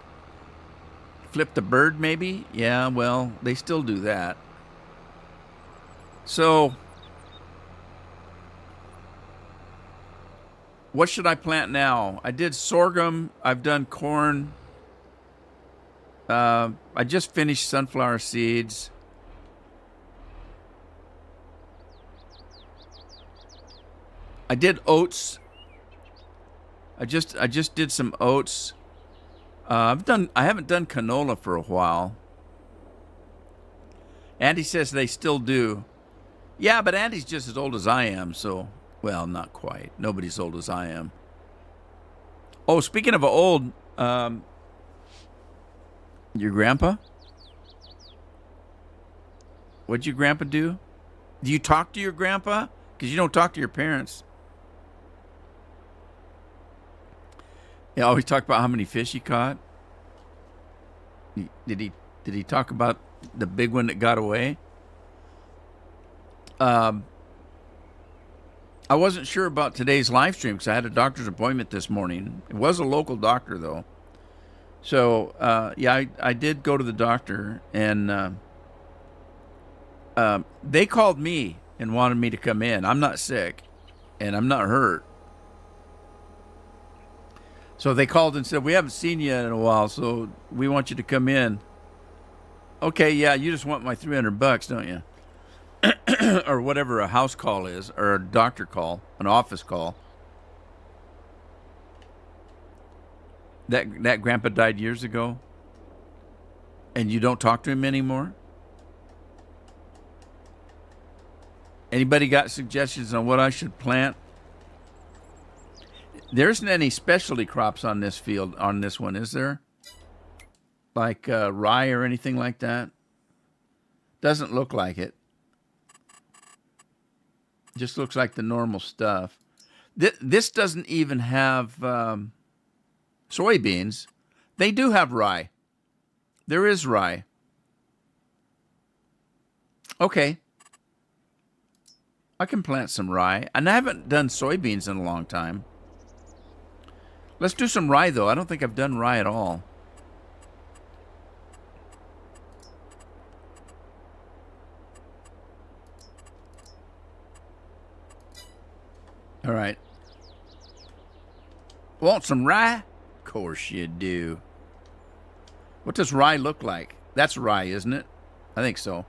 Flip the bird, maybe? Yeah, well, they still do that. So, what should I plant now? I did sorghum. I've done corn. I just finished sunflower seeds. I did oats. I just did some oats. I haven't done canola for a while. Andy says they still do. Yeah, but Andy's just as old as I am, so well, not quite. Nobody's old as I am. Oh, speaking of old, your grandpa? What'd your grandpa do? Do you talk to your grandpa? Because you don't talk to your parents. You always talk about how many fish he caught. Did he talk about the big one that got away? I wasn't sure about today's live stream because I had a doctor's appointment this morning. It was a local doctor, though. So, yeah, I did go to the doctor, and they called me and wanted me to come in. I'm not sick, and I'm not hurt. So they called and said, we haven't seen you in a while, so we want you to come in. Okay, yeah, you just want my $300, don't you? Or whatever a house call is, or a doctor call, an office call. That grandpa died years ago, and you don't talk to him anymore? Anybody got suggestions on what I should plant? There isn't any specialty crops on this field, on this one, is there? Like rye or anything like that? Doesn't look like it. Just looks like the normal stuff. This doesn't even have soybeans. They do have rye. There is rye. Okay. I can plant some rye. And I haven't done soybeans in a long time. Let's do some rye, though. I don't think I've done rye at all. All right. Want some rye? Of course you do. What does rye look like? That's rye, isn't it? I think so.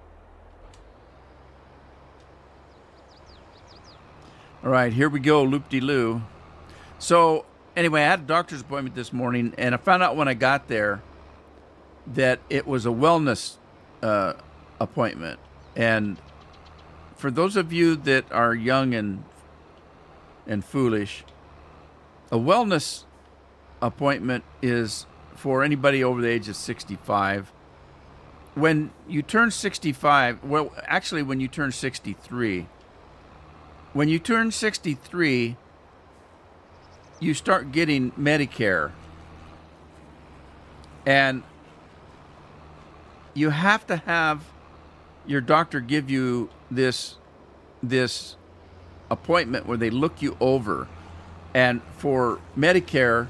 All right, here we go, loop-de-loo. So, anyway, I had a doctor's appointment this morning, and I found out when I got there that it was a wellness appointment. And for those of you that are young and foolish, a wellness appointment is for anybody over the age of 65. When you turn 65, well, actually, when you turn 63, when you turn 63, you start getting Medicare. And you have to have your doctor give you this appointment where they look you over. And for Medicare,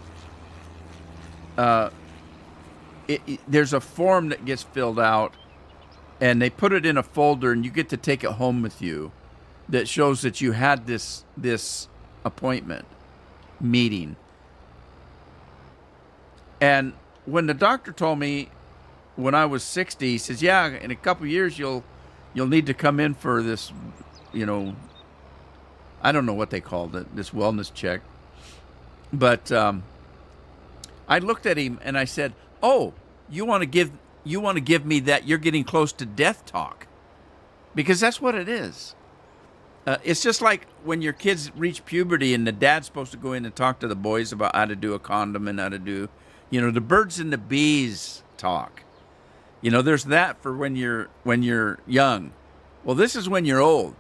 there's a form that gets filled out, and they put it in a folder, and you get to take it home with you that shows that you had this appointment meeting. And when the doctor told me when I was 60, he says, yeah, in a couple of years you'll need to come in for this, I don't know what they called it, this wellness check. But I looked at him and I said, oh, you want to give me that you're getting close to death talk? Because that's what it is. It's just like when your kids reach puberty and the dad's supposed to go in and talk to the boys about how to do a condom and how to do, the birds and the bees talk. There's that for when you're young. Well, this is when you're old.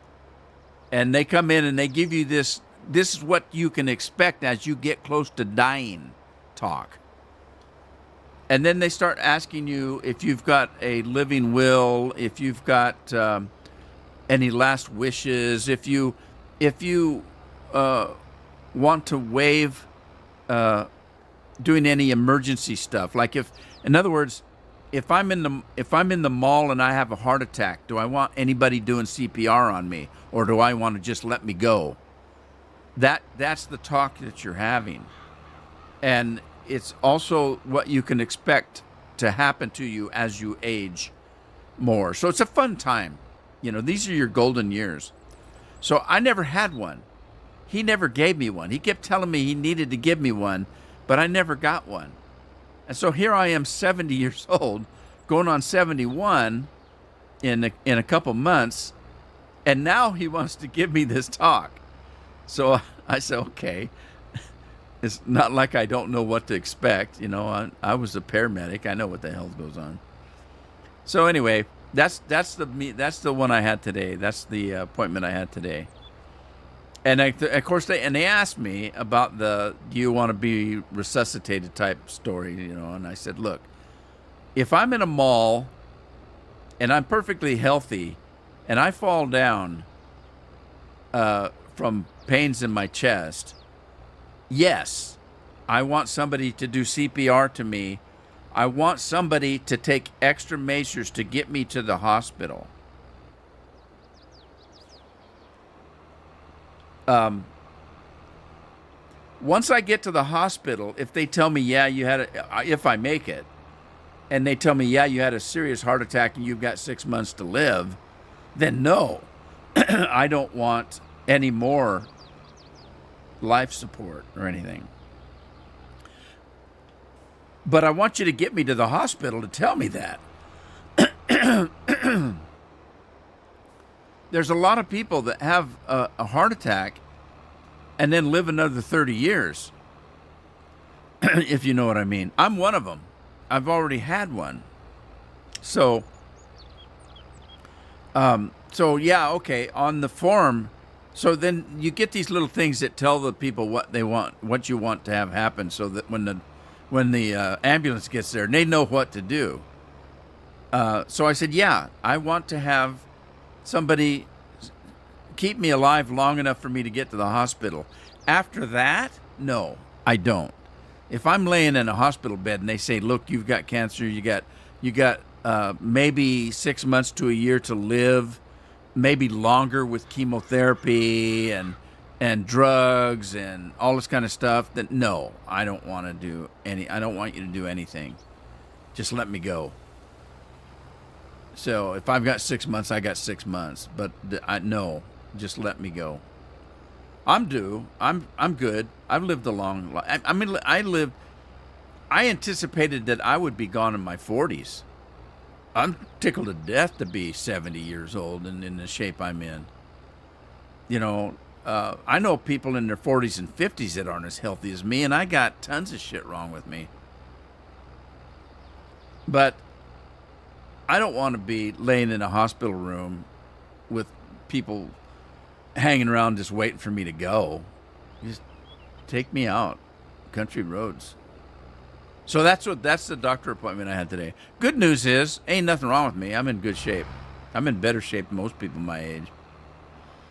And they come in and they give you this is what you can expect as you get close to dying talk. And then they start asking you if you've got a living will, if you've got any last wishes, if you want to waive doing any emergency stuff. Like in other words, if I'm in the mall and I have a heart attack, do I want anybody doing CPR on me, or do I want to just let me go? That's the talk that you're having. And it's also what you can expect to happen to you as you age more. So it's a fun time. These are your golden years. So I never had one. He never gave me one. He kept telling me he needed to give me one, but I never got one. And so here I am, 70 years old, going on 71 in a couple months, and now he wants to give me this talk. So I said, okay. It's not like I don't know what to expect. I was a paramedic. I know what the hell goes on. So anyway, that's the one I had today. That's the appointment I had today. And of course they asked me about do you want to be resuscitated type story, and I said, look, if I'm in a mall and I'm perfectly healthy and I fall down from pains in my chest, yes, I want somebody to do CPR to me. I want somebody to take extra measures to get me to the hospital. Once I get to the hospital, if they tell me, yeah, if I make it, and they tell me, yeah, you had a serious heart attack and you've got 6 months to live, then no, I don't want any more life support or anything. But I want you to get me to the hospital to tell me that. There's a lot of people that have a heart attack and then live another 30 years, if you know what I mean. I'm one of them. I've already had one. So yeah, okay, on the form. So then you get these little things that tell the people what they want, what you want to have happen, so that when the ambulance gets there, they know what to do. So I said, yeah, I want to have somebody keep me alive long enough for me to get to the hospital. After that, no, I don't. If I'm laying in a hospital bed and they say, "Look, you've got cancer. You got maybe 6 months to a year to live, maybe longer with chemotherapy and drugs and all this kind of stuff," then no, I don't want to do any. I don't want you to do anything. Just let me go. So if I've got 6 months, I got 6 months. But no, just let me go. I'm due. I'm good. I've lived a long life. I mean, I anticipated that I would be gone in my 40s. I'm tickled to death to be 70 years old and in the shape I'm in. You know, I know people in their 40s and 50s that aren't as healthy as me, and I got tons of shit wrong with me. But I don't want to be laying in a hospital room with people hanging around just waiting for me to go. Just take me out. Country roads. So that's the doctor appointment I had today. Good news is, ain't nothing wrong with me. I'm in good shape. I'm in better shape than most people my age.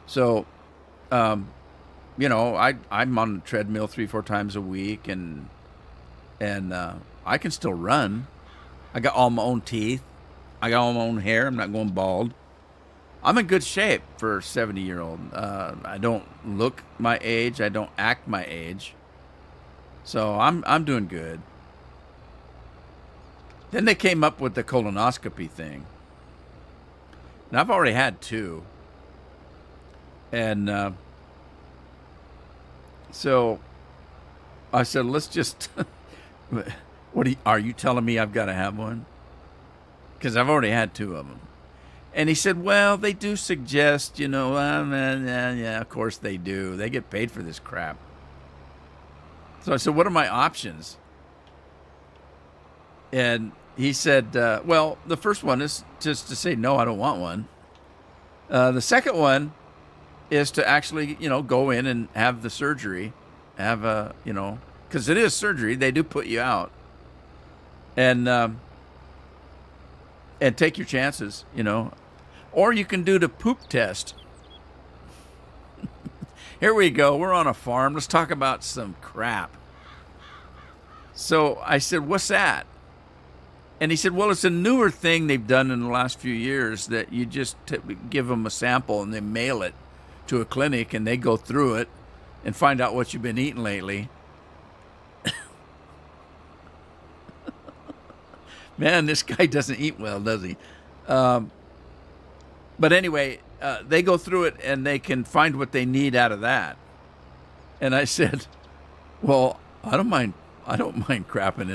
So, you know, I'm on the treadmill 3-4 times a week, and I can still run. I got all my own teeth. I got all my own hair. I'm not going bald. I'm in good shape for a 70-year-old. I don't look my age. I don't act my age. So I'm doing good. Then they came up with the colonoscopy thing. And I've already had 2. And so I said, let's just... are you telling me I've got to have one? Because I've already had 2 of them. And he said, well, they do suggest, you know, yeah, of course they do. They get paid for this crap. So I said, what are my options? And he said, well, the first one is just to say, no, I don't want one. The second one is to actually, you know, go in and have the surgery. Have a, you know, because it is surgery. They do put you out. And take your chances, you know. Or you can do the poop test. Here we go. We're on a farm. Let's talk about some crap. So I said, what's that? And he said, well, it's a newer thing they've done in the last few years that you just give them a sample and they mail it to a clinic and they go through it and find out what you've been eating lately. Man, this guy doesn't eat well, does he? But anyway, they go through it and they can find what they need out of that. And I said, well, I don't mind crapping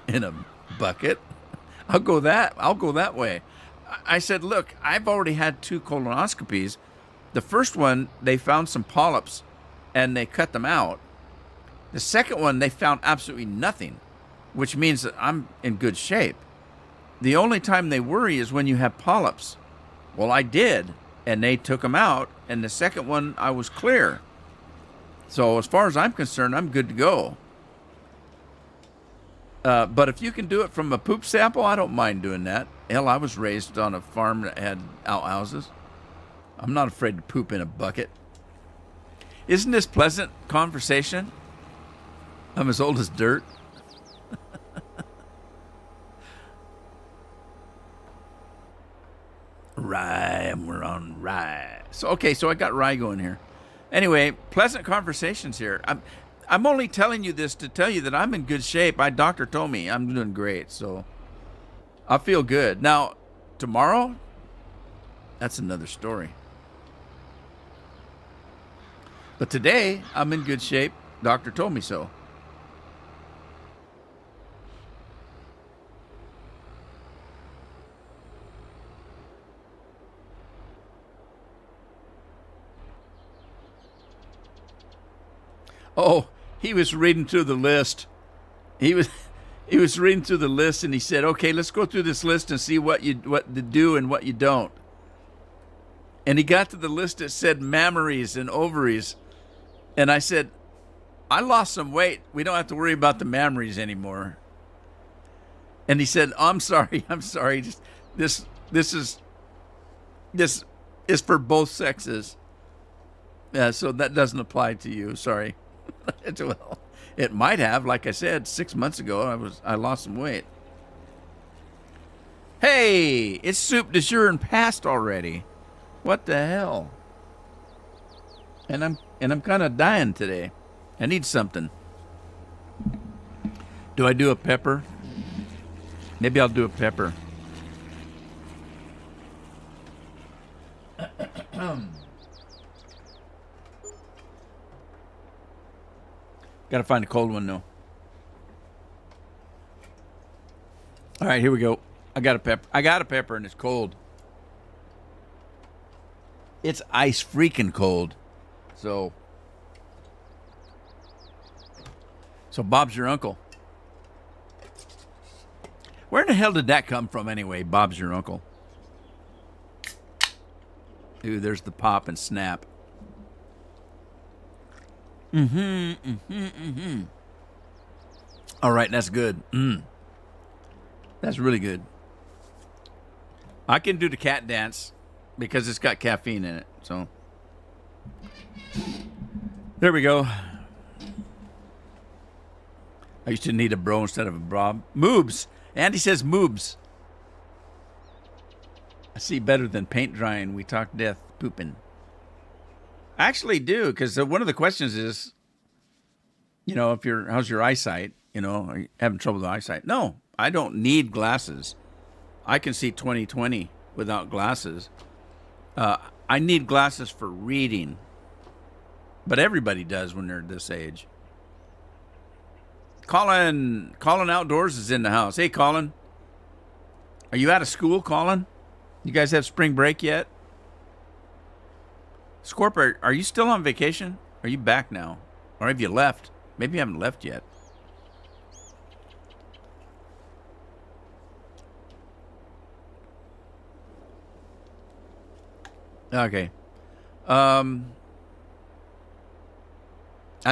in a bucket. I'll go that way. I said, look, I've already had 2 colonoscopies. The first one, they found some polyps and they cut them out. The second one, they found absolutely nothing, which means that I'm in good shape. The only time they worry is when you have polyps. Well, I did, and they took them out, and the second one, I was clear. So as far as I'm concerned, I'm good to go. But if you can do it from a poop sample, I don't mind doing that. Hell, I was raised on a farm that had outhouses. I'm not afraid to poop in a bucket. Isn't this pleasant conversation? I'm as old as dirt. Rye, and we're on rye. So I got rye going here. Anyway, pleasant conversations here. I'm only telling you this to tell you that I'm in good shape. My doctor told me I'm doing great, so I feel good. Now, tomorrow, that's another story. But today, I'm in good shape. Doctor told me so. Oh, he was reading through the list. He was reading through the list, and he said, "Okay, let's go through this list and see what to do and what you don't." And he got to the list that said mammaries and ovaries, and I said, "I lost some weight. We don't have to worry about the mammaries anymore." And he said, "I'm sorry. Just this is for both sexes. So that doesn't apply to you. Sorry. Well, it might have. Like I said, 6 months ago, I lost some weight. Hey, it's soup de jour and past already. What the hell? And I'm kind of dying today. I need something. Do I do a pepper? Maybe I'll do a pepper. Got to find a cold one, though. All right, here we go. I got a pepper, and it's cold. It's ice freaking cold. So Bob's your uncle. Where in the hell did that come from anyway? Bob's your uncle. Ooh, there's the pop and snap. All right, that's good. That's really good. I can do the cat dance because it's got caffeine in it. So there we go. I used to need a bro instead of a bra. Moobs. Andy says moobs. I see better than paint drying. We talk death pooping. I actually do, because one of the questions is, how's your eyesight? Are you having trouble with eyesight? No, I don't need glasses. I can see 20/20 without glasses. I need glasses for reading, but everybody does when they're this age. Colin Outdoors is in the house. Hey, Colin. Are you out of school, Colin? You guys have spring break yet? Scorpio, are you still on vacation? Are you back now? Or have you left? Maybe you haven't left yet. Okay. I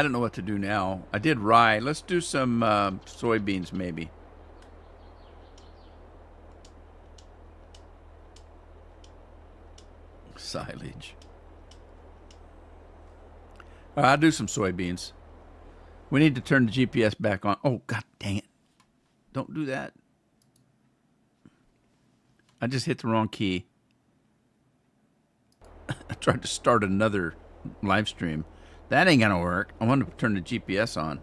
don't know what to do now. I did rye. Let's do some soybeans maybe. Silage. I'll do some soybeans. We need to turn the GPS back on. Oh, God dang it. Don't do that. I just hit the wrong key. I tried to start another live stream. That ain't gonna work. I want to turn the GPS on.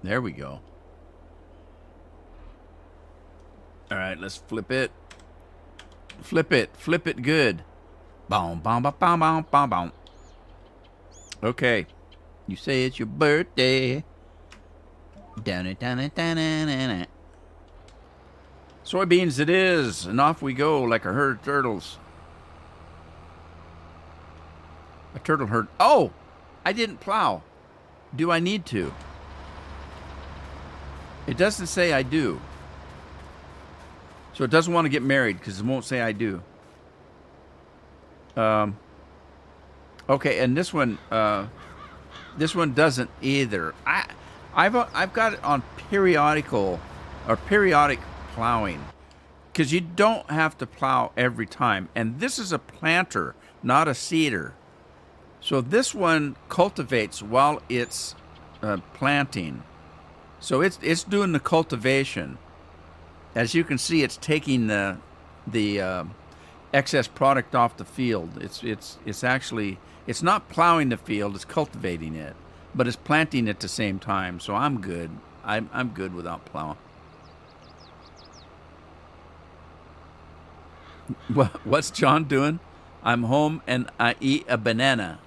There we go. All right, let's flip it. Flip it. Flip it good. Boom, boom, boom, boom, boom, boom, boom. Okay. You say it's your birthday. Down it, down it, down it, down it. Soybeans it is, and off we go like a herd of turtles. A turtle herd. Oh! I didn't plow. Do I need to? It doesn't say I do. So it doesn't want to get married because it won't say I do. Okay, and this one doesn't either. I've got it on periodic plowing because you don't have to plow every time. And this is a planter, not a seeder. So this one cultivates while it's planting. So it's doing the cultivation. As you can see, it's taking the excess product off the field. It's actually not plowing the field; it's cultivating it, but it's planting at the same time. So I'm good. I'm good without plowing. What's John doing? I'm home and I eat a banana.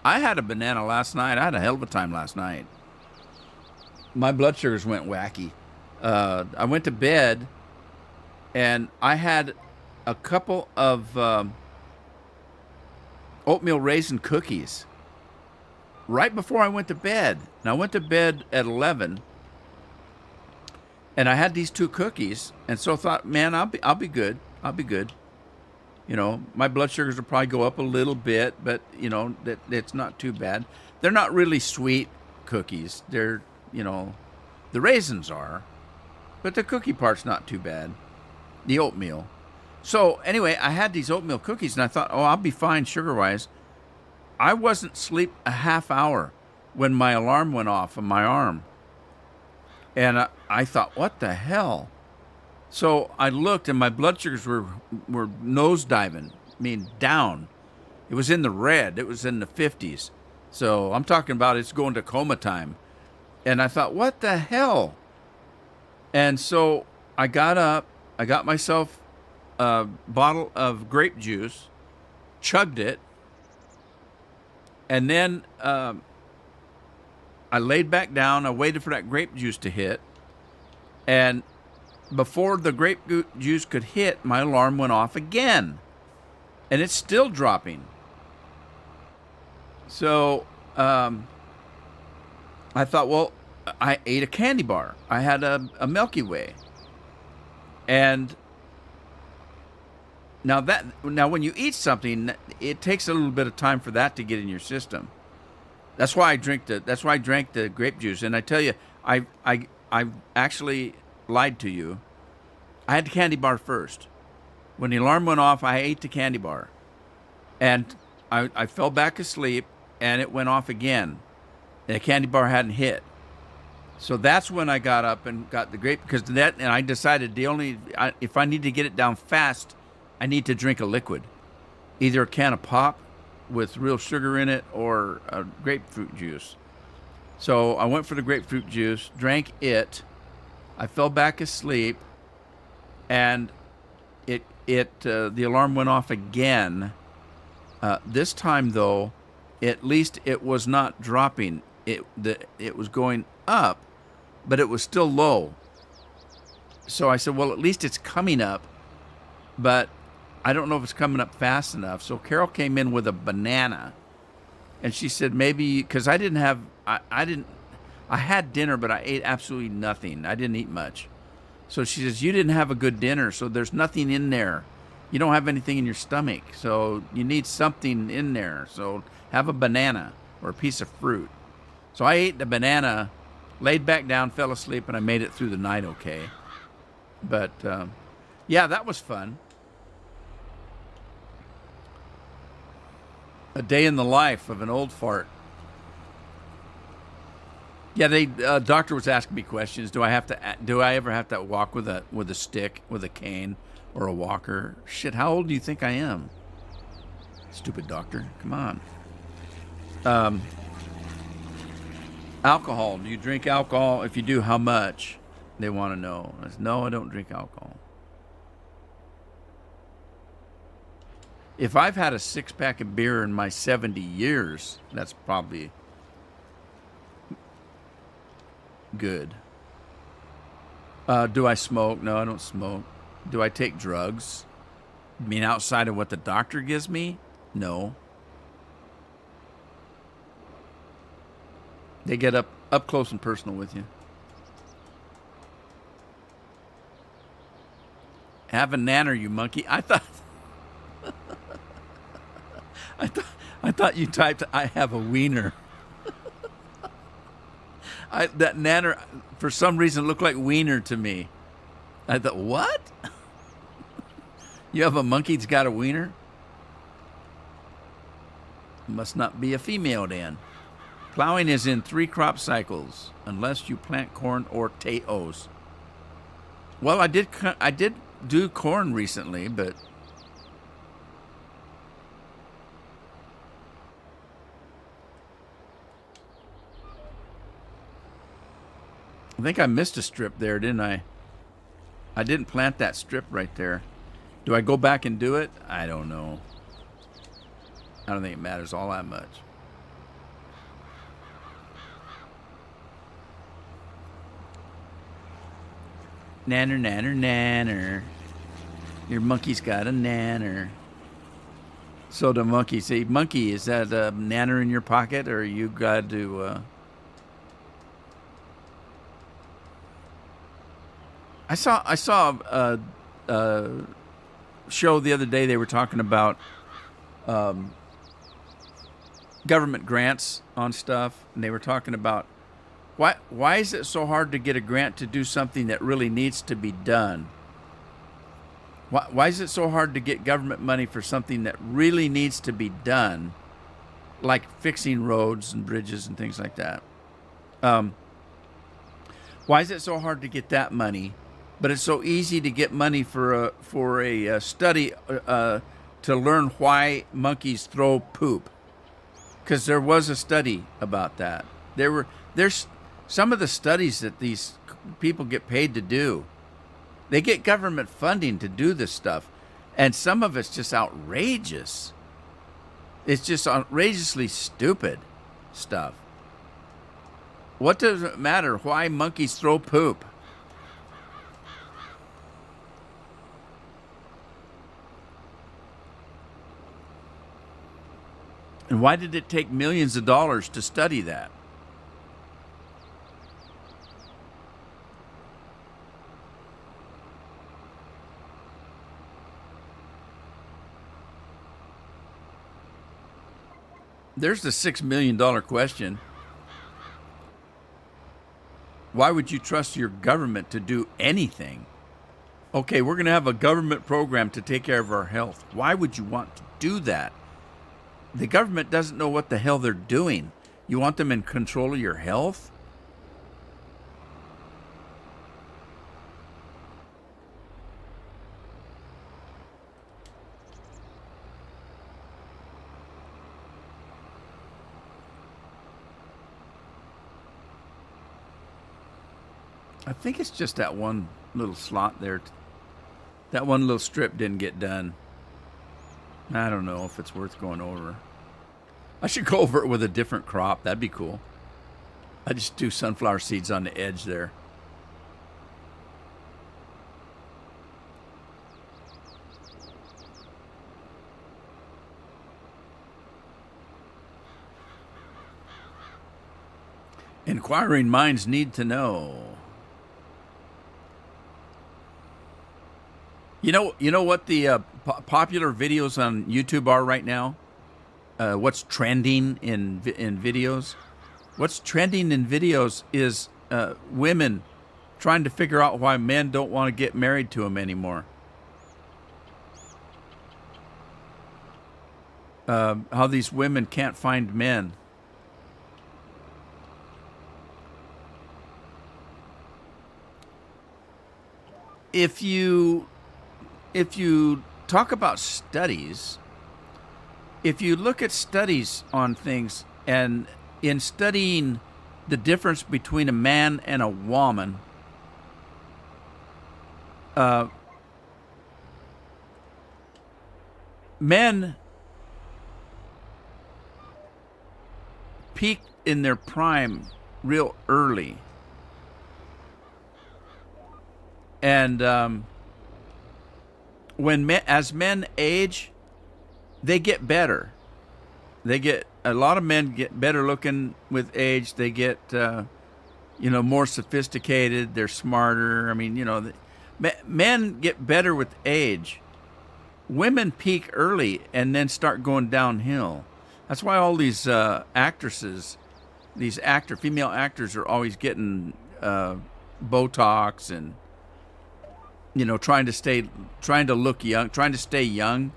I had a banana last night. I had a hell of a time last night. My blood sugars went wacky. I went to bed, and I had a couple of oatmeal raisin cookies right before I went to bed. And I went to bed at 11, and I had these two cookies, and so I thought, man, I'll be good. I'll be good. My blood sugars will probably go up a little bit, but, it's not too bad. They're not really sweet cookies. They're, the raisins are, but the cookie part's not too bad. The oatmeal. So anyway, I had these oatmeal cookies, and I thought, oh, I'll be fine sugar wise. I wasn't asleep a half hour when my alarm went off on my arm, and I thought, what the hell? So I looked, and my blood sugars were nosediving, I mean down. It was in the red. It was in the 50s. So I'm talking about it's going to coma time. And I thought, what the hell? And so I got up. I got myself a bottle of grape juice, chugged it, and then I laid back down. I waited for that grape juice to hit. And before the grape juice could hit, my alarm went off again. And it's still dropping. So I thought, well, I ate a candy bar. I had a Milky Way. And now when you eat something, it takes a little bit of time for that to get in your system. That's why I drank the grape juice. And I tell you, I actually lied to you. I had the candy bar first. When the alarm went off, I ate the candy bar. And I fell back asleep, and it went off again. And the candy bar hadn't hit. So that's when I got up and got the grape, and I decided if I need to get it down fast, I need to drink a liquid. Either a can of pop with real sugar in it or a grapefruit juice. So I went for the grapefruit juice, drank it. I fell back asleep, and the alarm went off again. This time, though, at least it was not dropping. It was going up, but it was still low. So I said, well, at least it's coming up, but I don't know if it's coming up fast enough. So Carol came in with a banana, and she said maybe, because I had dinner, but I ate absolutely nothing. I didn't eat much. So she says, you didn't have a good dinner, so there's nothing in there. You don't have anything in your stomach, so you need something in there. So have a banana or a piece of fruit. So I ate the banana, laid back down, fell asleep, and I made it through the night okay. But, yeah, that was fun. A day in the life of an old fart. Yeah, doctor was asking me questions. Do I ever have to walk with a stick, with a cane, or a walker? Shit, how old do you think I am? Stupid doctor. Come on. Alcohol. Do you drink alcohol? If you do, how much? They want to know. I said, no, I don't drink alcohol. If I've had a 6-pack of beer in my 70 years, that's probably good. Do I smoke? No, I don't smoke. Do I take drugs? I mean, outside of what the doctor gives me? No. They get up close and personal with you. Have a nanner, you monkey. I thought you typed, I have a wiener. That nanner, for some reason, looked like wiener to me. I thought, what? You have a monkey that's got a wiener? Must not be a female then. Plowing is in 3 crop cycles, unless you plant corn or potatoes. Well, I did do corn recently, but I think I missed a strip there, didn't I? I didn't plant that strip right there. Do I go back and do it? I don't know. I don't think it matters all that much. Nanner, nanner, nanner. Your monkey's got a nanner. So the monkey, say, monkey, is that a nanner in your pocket, or you got to... I saw a show the other day. They were talking about government grants on stuff, and they were talking about why is it so hard to get a grant to do something that really needs to be done? Why is it so hard to get government money for something that really needs to be done, like fixing roads and bridges and things like that? Um, why is it so hard to get that money, but it's so easy to get money for a study to learn why monkeys throw poop? Because there was a study about that. There's some of the studies that these people get paid to do. They get government funding to do this stuff, and some of it's just outrageous. It's just outrageously stupid stuff. What does it matter why monkeys throw poop? And why did it take millions of dollars to study that? There's the $6 million question. Why would you trust your government to do anything? Okay, we're going to have a government program to take care of our health. Why would you want to do that? The government doesn't know what the hell they're doing. You want them in control of your health? I think it's just that one little slot there. That one little strip didn't get done. I don't know if it's worth going over. I should go over it with a different crop. That'd be cool. I just do sunflower seeds on the edge there. Inquiring minds need to know. You know what the popular videos on YouTube are right now? What's trending in videos? What's trending in videos is women trying to figure out why men don't want to get married to them anymore. How these women can't find men. If you talk about studies, if you look at studies on things, and in studying the difference between a man and a woman, men peak in their prime real early. And as men age, they get better. A lot of men get better looking with age. They get, more sophisticated. They're smarter. I mean, men get better with age. Women peak early and then start going downhill. That's why all these actresses, female actors, are always getting Botox and trying to look young, trying to stay young,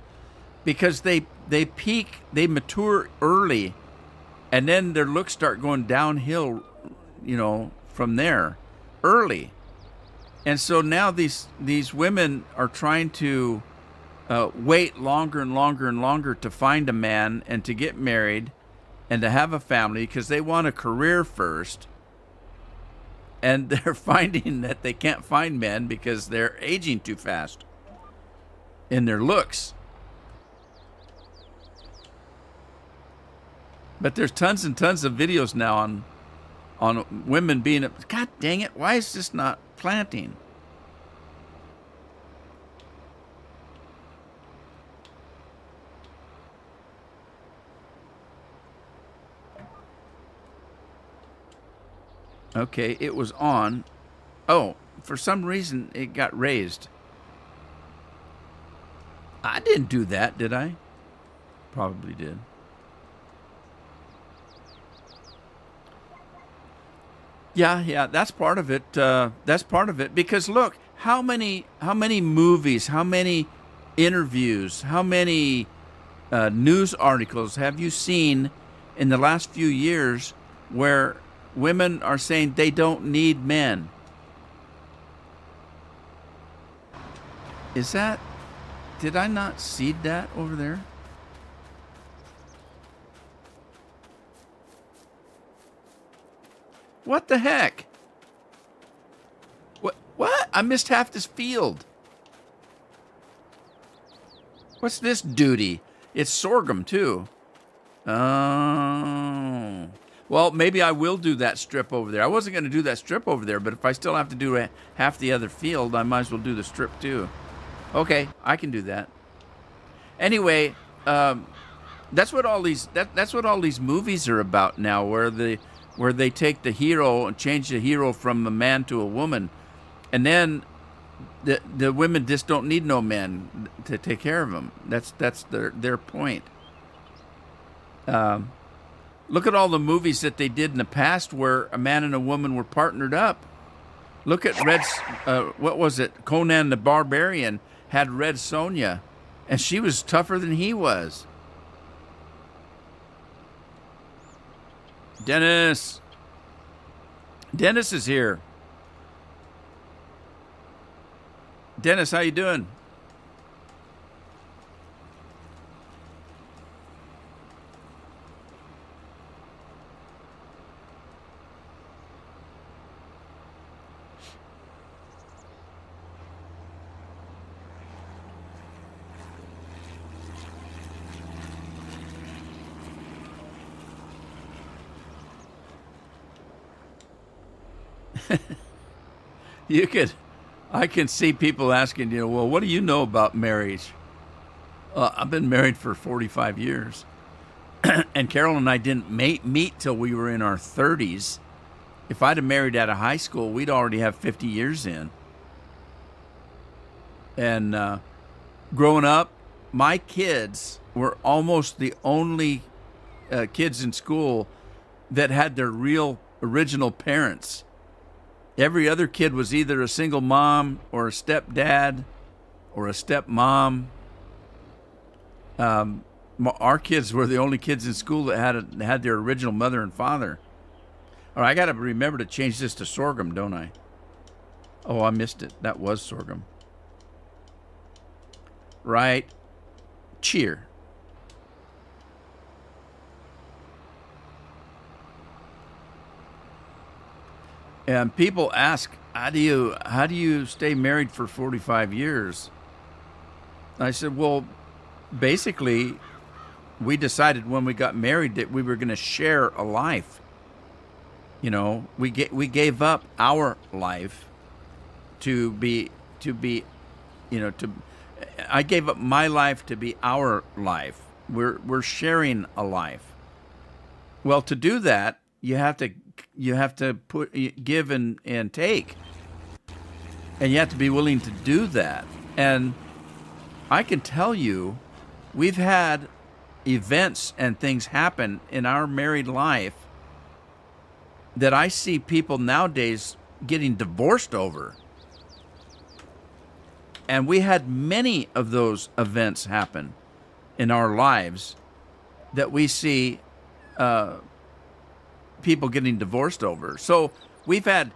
because they peak, they mature early, and then their looks start going downhill, from there, early. And so now these women are trying to wait longer and longer and longer to find a man and to get married and to have a family, because they want a career first. And they're finding that they can't find men because they're aging too fast in their looks. But there's tons and tons of videos now on women being, God dang it, why is this not planting? Okay, it was on. Oh, for some reason it got raised. I didn't do that, did I? Probably did. Yeah, that's part of it. That's part of it. Because look, how many movies, how many interviews, how many news articles have you seen in the last few years where women are saying they don't need men? Is that, did I not seed that over there? What the heck? What? I missed half this field. What's this duty? It's sorghum too. Oh. Well, maybe I will do that strip over there. I wasn't going to do that strip over there, but if I still have to do half the other field, I might as well do the strip too. Okay, I can do that. Anyway, that's what all these movies are about now, where they take the hero and change the hero from a man to a woman, and then the women just don't need no men to take care of them. That's their point. Look at all the movies that they did in the past where a man and a woman were partnered up. Look at what was it? Conan the Barbarian had Red Sonja, and she was tougher than he was. Dennis is here. Dennis, how you doing? I can see people asking, well, what do you know about marriage? I've been married for 45 years. And Carol and I didn't meet till we were in our 30s. If I'd have married out of high school, we'd already have 50 years in. And growing up, my kids were almost the only kids in school that had their real original parents. Every other kid was either a single mom or a stepdad or a stepmom. Our kids were the only kids in school that had their original mother and father. All right, I got to remember to change this to sorghum, don't I? Oh, I missed it. That was sorghum. Right. Cheer. And people ask, how do you stay married for 45 years? I said, well, basically, we decided when we got married that we were going to share a life. We gave up our life to be I gave up my life to be our life. We're sharing a life. Well, to do that, you have to give and take, and you have to be willing to do that. And I can tell you, we've had events and things happen in our married life that I see people nowadays getting divorced over. And we had many of those events happen in our lives that we see people getting divorced over. So we've had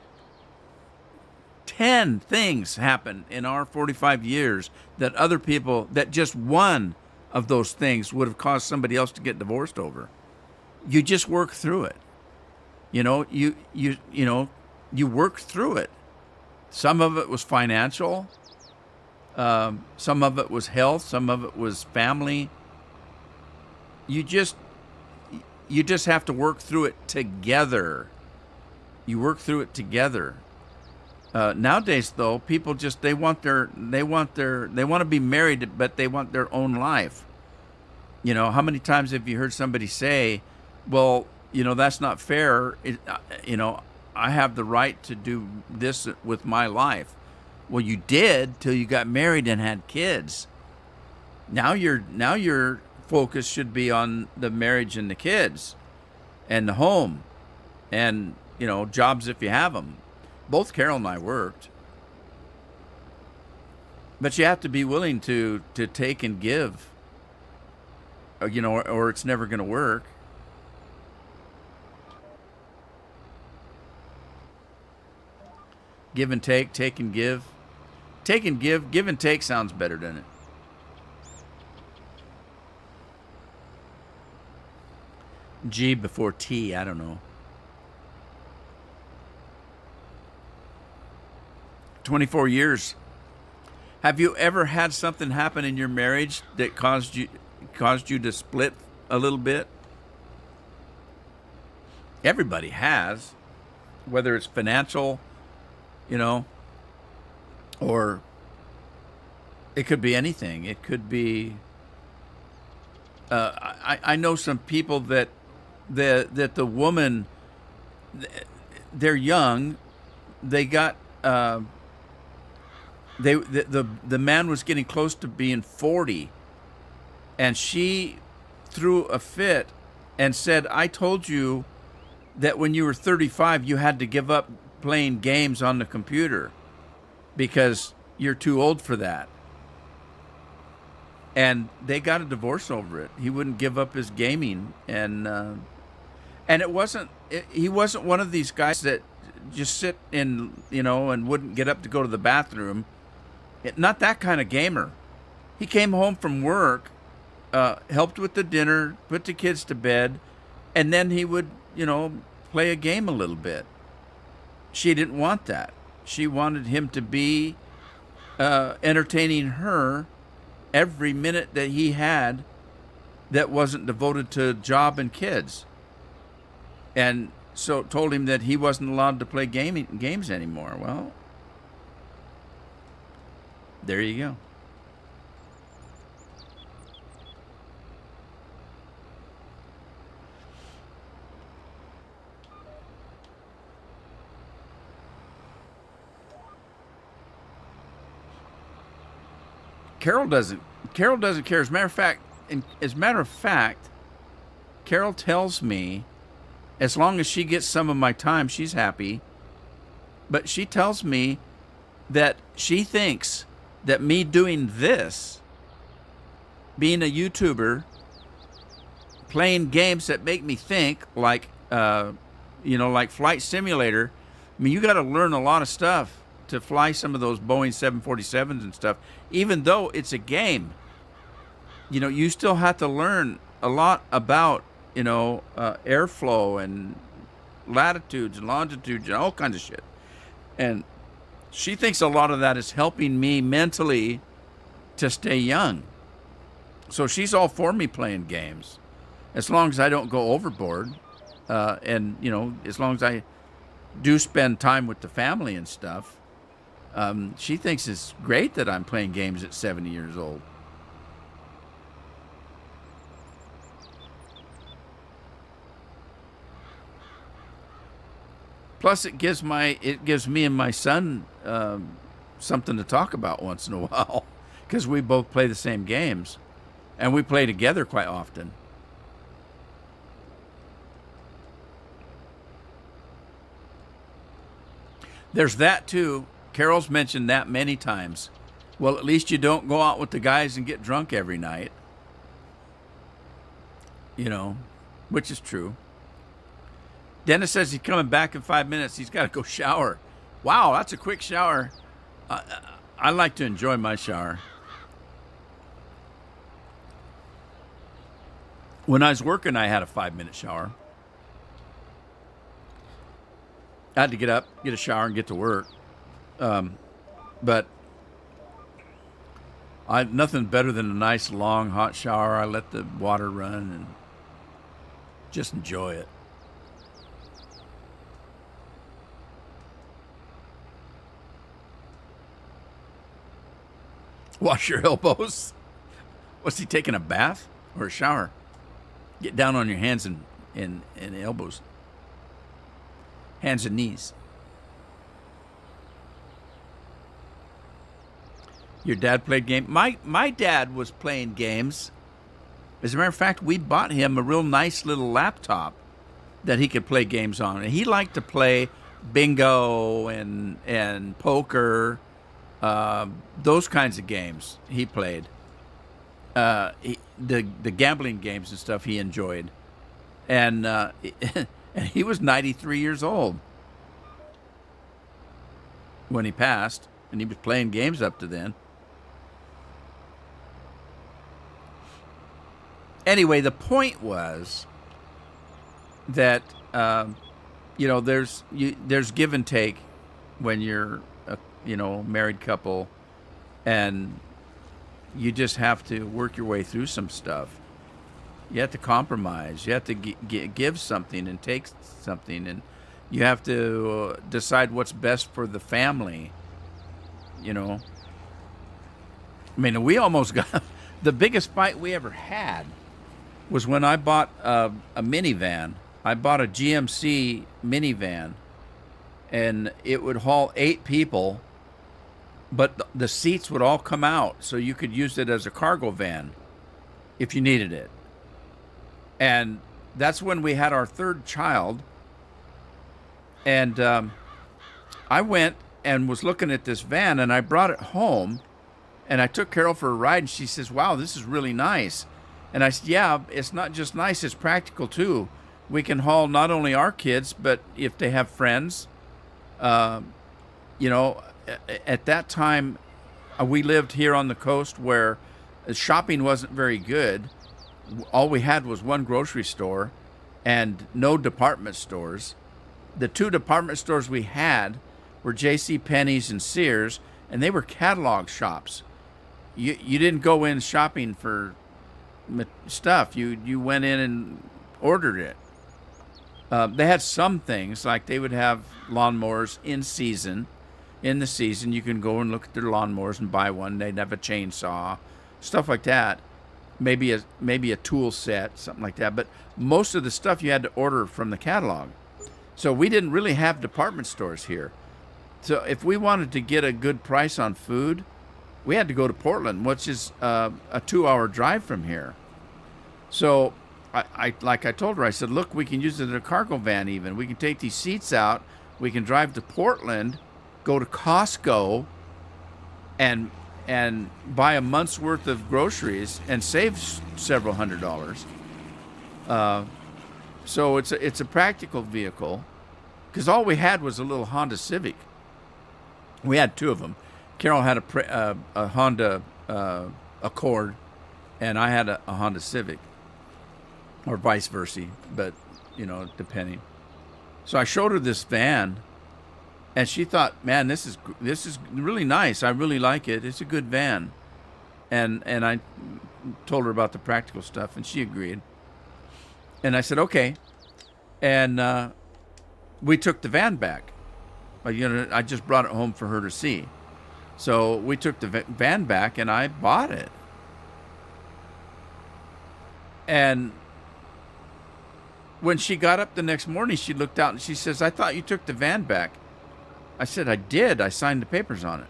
10 things happen in our 45 years that just one of those things would have caused somebody else to get divorced over. You just work through it. You work through it. Some of it was financial. Some of it was health. Some of it was family. You just have to work through it together. You work through it together. Nowadays, though, people they want to be married, but they want their own life. How many times have you heard somebody say, well, that's not fair. I have the right to do this with my life. Well, you did till you got married and had kids. Now your focus should be on the marriage and the kids and the home and, jobs if you have them. Both Carol and I worked. But you have to be willing to take and give, or it's never going to work. Give and take, take and give. Take and give and take sounds better, doesn't it? G before T, I don't know. 24 years. Have you ever had something happen in your marriage that caused you to split a little bit? Everybody has, whether it's financial, or it could be anything. It could be. I know some people that the woman, they're young, they got the man was getting close to being 40, and she threw a fit and said, "I told you that when you were 35 you had to give up playing games on the computer because you're too old for that." And they got a divorce over it. He wouldn't give up his gaming, and he wasn't one of these guys that just sit in, and wouldn't get up to go to the bathroom. Not that kind of gamer. He came home from work, helped with the dinner, put the kids to bed, and then he would, play a game a little bit. She didn't want that. She wanted him to be entertaining her every minute that he had that wasn't devoted to job and kids. And so told him that he wasn't allowed to play games anymore. Well, there you go. Carol doesn't care. As a matter of fact, Carol tells me as long as she gets some of my time, she's happy. But she tells me that she thinks that me doing this, being a YouTuber, playing games that make me think, like like Flight Simulator. I mean, you got to learn a lot of stuff to fly some of those Boeing 747s and stuff. Even though it's a game, you still have to learn a lot about airflow and latitudes and longitudes and all kinds of shit. And she thinks a lot of that is helping me mentally to stay young. So she's all for me playing games, as long as I don't go overboard, and as long as I do spend time with the family and stuff. She thinks it's great that I'm playing games at 70 years old. Plus, it gives me and my son something to talk about once in a while, because we both play the same games, and we play together quite often. There's that too. Carol's mentioned that many times. Well, at least you don't go out with the guys and get drunk every night. Which is true. Dennis says he's coming back in 5 minutes. He's got to go shower. Wow, that's a quick shower. I like to enjoy my shower. When I was working, I had a 5-minute shower. I had to get up, get a shower, and get to work. But nothing better than a nice, long, hot shower. I let the water run and just enjoy it. Wash your elbows. Was he taking a bath or a shower? Get down on your hands and elbows. Hands and knees. Your dad played games? My dad was playing games. As a matter of fact, we bought him a real nice little laptop that he could play games on. And he liked to play bingo and poker Those kinds of games he played. The gambling games and stuff he enjoyed, and and he was 93 years old when he passed, and he was playing games up to then. Anyway, the point was that there's give and take when you're a married couple, and you just have to work your way through some stuff. You have to compromise. You have to give something and take something, and you have to decide what's best for the family. I mean, we almost got the biggest fight we ever had was when I bought a minivan. I bought a GMC minivan, and it would haul 8 people, but the seats would all come out, so you could use it as a cargo van if you needed it. And that's when we had our 3rd child, and I went and was looking at this van, and I brought it home, and I took Carol for a ride, and she says, "Wow, this is really nice." And I said, "Yeah, it's not just nice, it's practical too. We can haul not only our kids, but if they have friends. At that time, we lived here on the coast where shopping wasn't very good. All we had was one grocery store and no department stores. The 2 department stores we had were J.C. Penney's and Sears, and they were catalog shops. You didn't go in shopping for stuff. You went in and ordered it. They had some things, like they would have lawnmowers in season. In the season, you can go and look at their lawnmowers and buy one. They'd have a chainsaw, stuff like that. Maybe a tool set, something like that. But most of the stuff you had to order from the catalog. So we didn't really have department stores here. So if we wanted to get a good price on food, we had to go to Portland, which is a 2-hour drive from here. So I told her, I said, "Look, we can use it as a cargo van even. We can take these seats out. We can drive to Portland, go to Costco, and buy a month's worth of groceries and save several $100s. So it's a practical vehicle, because all we had was a little Honda Civic. We had 2 of them. Carol had a Honda Accord, and I had a Honda Civic, or vice versa, but depending. So I showed her this van, and she thought, "Man, this is really nice. I really like it. It's a good van." And I told her about the practical stuff, and she agreed. And I said, "Okay." And we took the van back. I just brought it home for her to see. So we took the van back, and I bought it. And when she got up the next morning, she looked out and she says, "I thought you took the van back." I said, "I did. I signed the papers on it."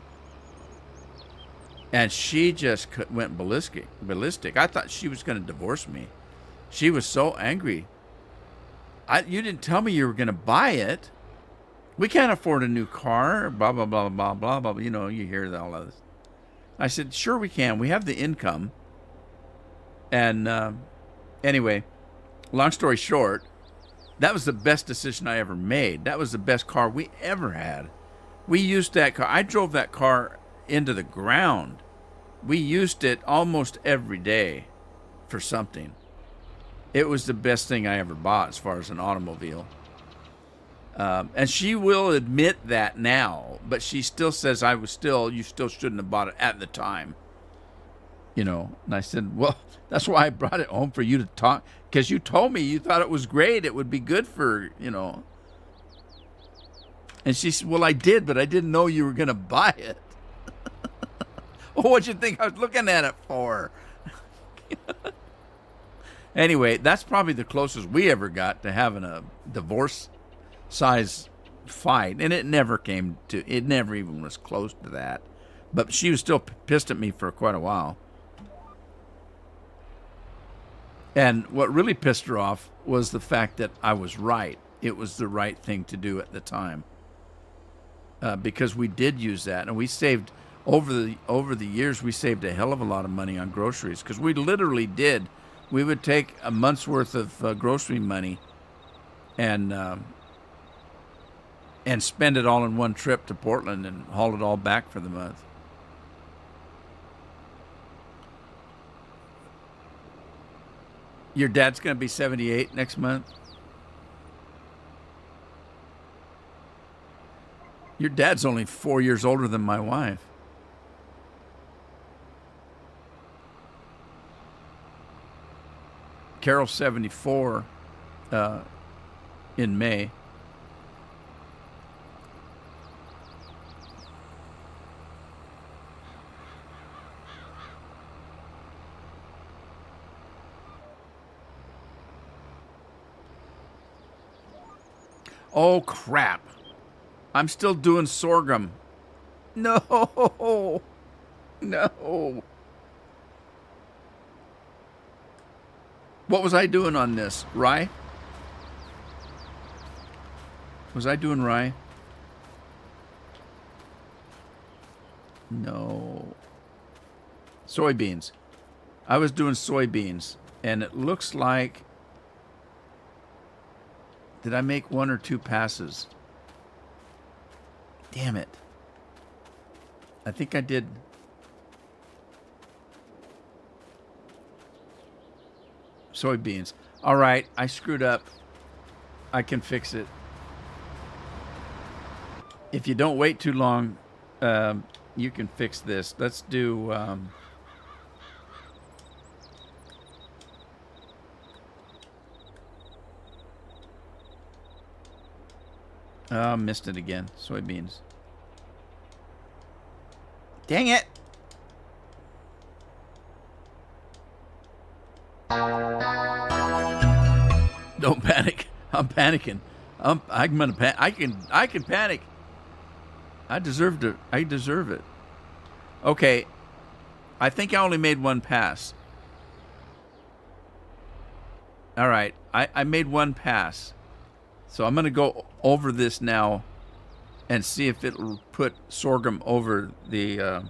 And she just went ballistic. I thought she was going to divorce me. She was so angry. "You didn't tell me you were going to buy it. We can't afford a new car, blah, blah, blah, blah, blah, blah." You hear all of this. I said, "Sure we can. We have the income." And anyway, long story short, that was the best decision I ever made. That was the best car we ever had. We used that car. I drove that car into the ground. We used it almost every day for something. It was the best thing I ever bought as far as an automobile. And she will admit that now, but she still says, you still shouldn't have bought it at the time. And I said, "Well, that's why I brought it home for you to talk, because you told me you thought it was great. It would be good for. And she said, "Well, I did, but I didn't know you were going to buy it." "Well, what'd you think I was looking at it for?" Anyway, that's probably the closest we ever got to having a divorce-size fight, and it never even was close to that. But she was still pissed at me for quite a while. And what really pissed her off was the fact that I was right. It was the right thing to do at the time. Because we did use that, and we saved Over the years, we saved a hell of a lot of money on groceries because we literally did. We would take a month's worth of grocery money and spend it all in one trip to Portland and haul it all back for the month. Your dad's going to be 78 next month. Your dad's only 4 years older than my wife. Carol's 74 in May. Oh, crap. I'm still doing sorghum. No. No. What was I doing on this? Rye? Was I doing rye? No. Soybeans. I was doing soybeans, and it looks like... Did I make 1 or 2 passes? Damn it. I think I did. Soybeans. All right, I screwed up. I can fix it. If you don't wait too long, you can fix this. Let's do... missed it again. Soybeans. Dang it! Don't panic. I'm panicking. I'm gonna I can panic. I deserve it. Okay. I think I only made 1 pass. All right. I made 1 pass. So I'm going to go over this now and see if it'll put sorghum over the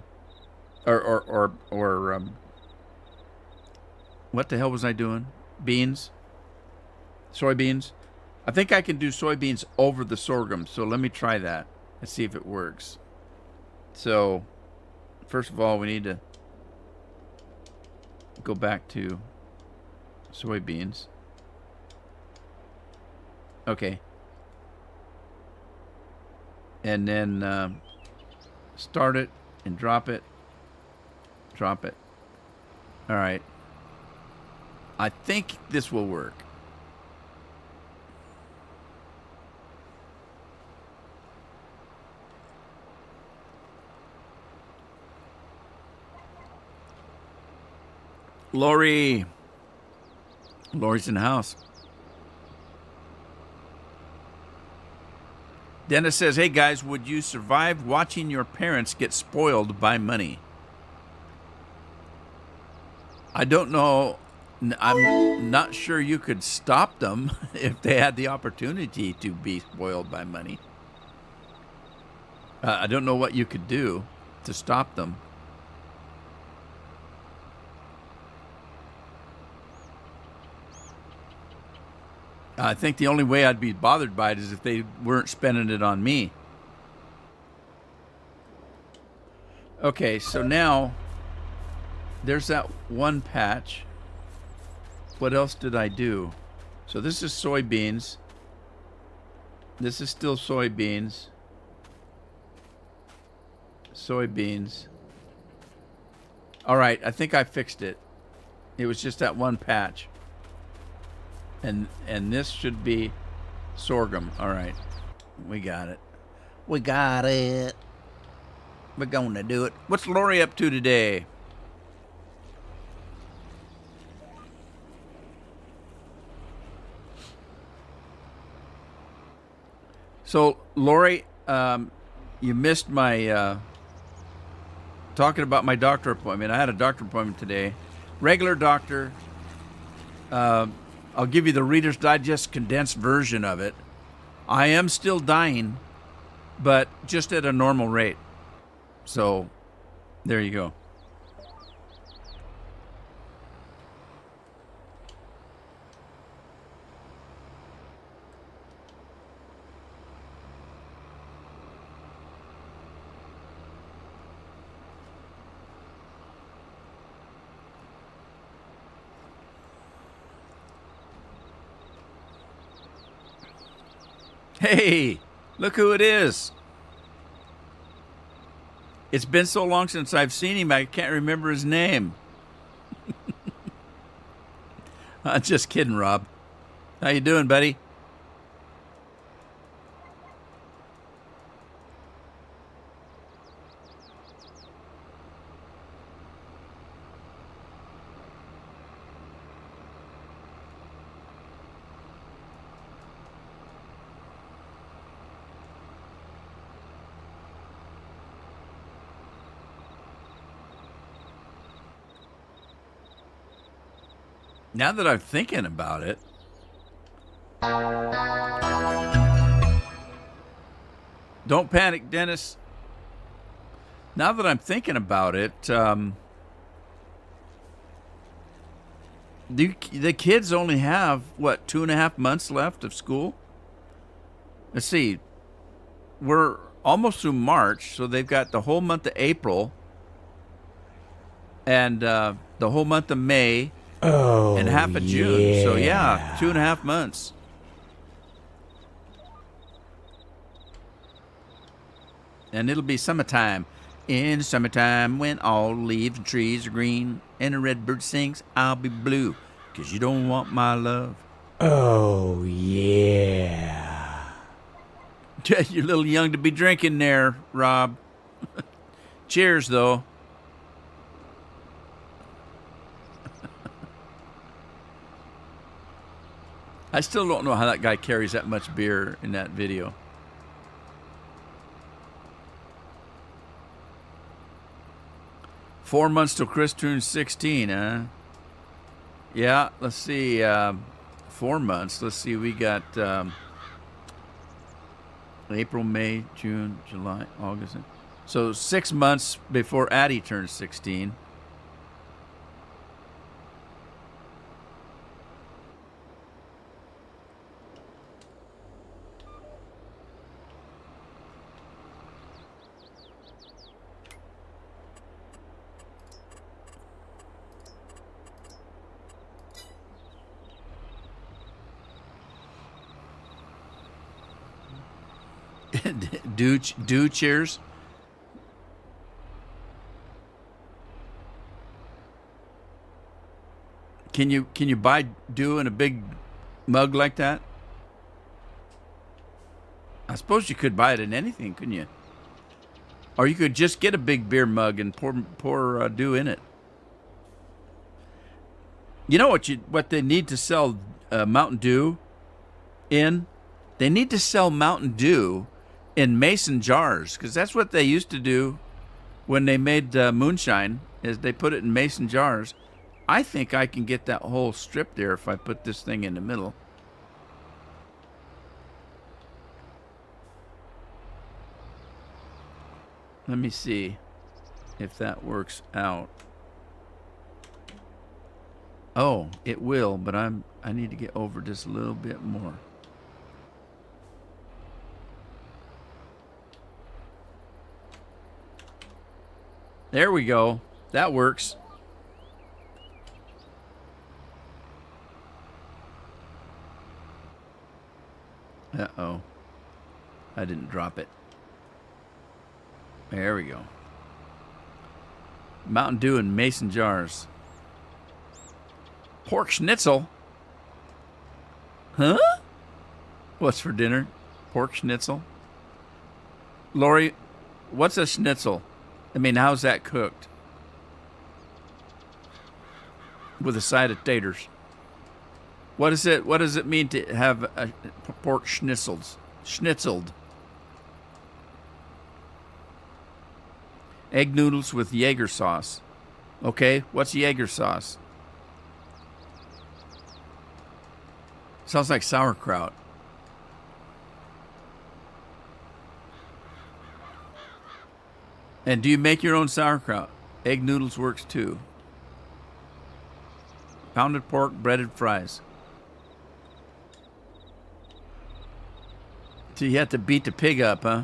what the hell was I doing? Beans? Soybeans? I think I can do soybeans over the sorghum. So let me try that and see if it works. So first of all, we need to go back to soybeans. Okay. And then start it and drop it. Drop it. All right. I think this will work. Lori's in the house. Dennis says, hey guys, would you survive watching your parents get spoiled by money? I don't know. I'm not sure you could stop them if they had the opportunity to be spoiled by money. I don't know what you could do to stop them. I think the only way I'd be bothered by it is if they weren't spending it on me. Okay, so now there's that 1 patch. What else did I do? So this is soybeans. This is still soybeans. Soybeans. All right, I think I fixed it. It was just that 1 patch. And this should be sorghum. All right. We got it. We got it. We're going to do it. What's Lori up to today? So, Lori, you missed my talking about my doctor appointment. I had a doctor appointment today. Regular doctor. I'll give you the Reader's Digest condensed version of it. I am still dying, but just at a normal rate. So There you go. Hey, look who it is. It's been so long since I've seen him, I can't remember his name. Just kidding, Rob. How you doing, buddy? Now that I'm thinking about it, don't panic, Dennis. Now that I'm thinking about it, the kids only have, what, 2.5 months left of school? Let's see. We're almost through March, so they've got the whole month of April and the whole month of May and half of June. So, yeah, 2.5 months. And it'll be summertime. In summertime, when all leaves and trees are green and a red bird sings, I'll be blue, 'cause you don't want my love. Oh, yeah. You're a little young to be drinking there, Rob. Cheers, though. I still don't know how that guy carries that much beer in that video. Four months till Chris turns 16, huh? Yeah, let's see. 4 months. Let's see. We got April, May, June, July, August. So 6 months before Addie turns 16. do cheers. Can you buy dew in a big mug like that? I suppose you could buy it in anything, couldn't you? Or you could just get a big beer mug and pour dew in it. You know what they need to sell Mountain Dew in? They need to sell Mountain Dew in mason jars, because that's what they used to do when they made moonshine, is they put it in mason jars. I think I can get that whole strip there if I put this thing in the middle. Let me see if that works out. Oh, it will, but I need to get over just a little bit more. There we go. That works. Uh-oh. I didn't drop it. There we go. Mountain Dew in mason jars. Pork schnitzel? Huh? What's for dinner? Pork schnitzel? Lori, what's a schnitzel? I mean, how's that cooked? With a side of taters. What is it? What does it mean to have a pork schnitzels? Schnitzeled. Egg noodles with Jaeger sauce. Okay, what's Jaeger sauce? Sounds like sauerkraut. And do you make your own sauerkraut? Egg noodles works too. Pounded pork, breaded fries. So you have to beat the pig up, huh?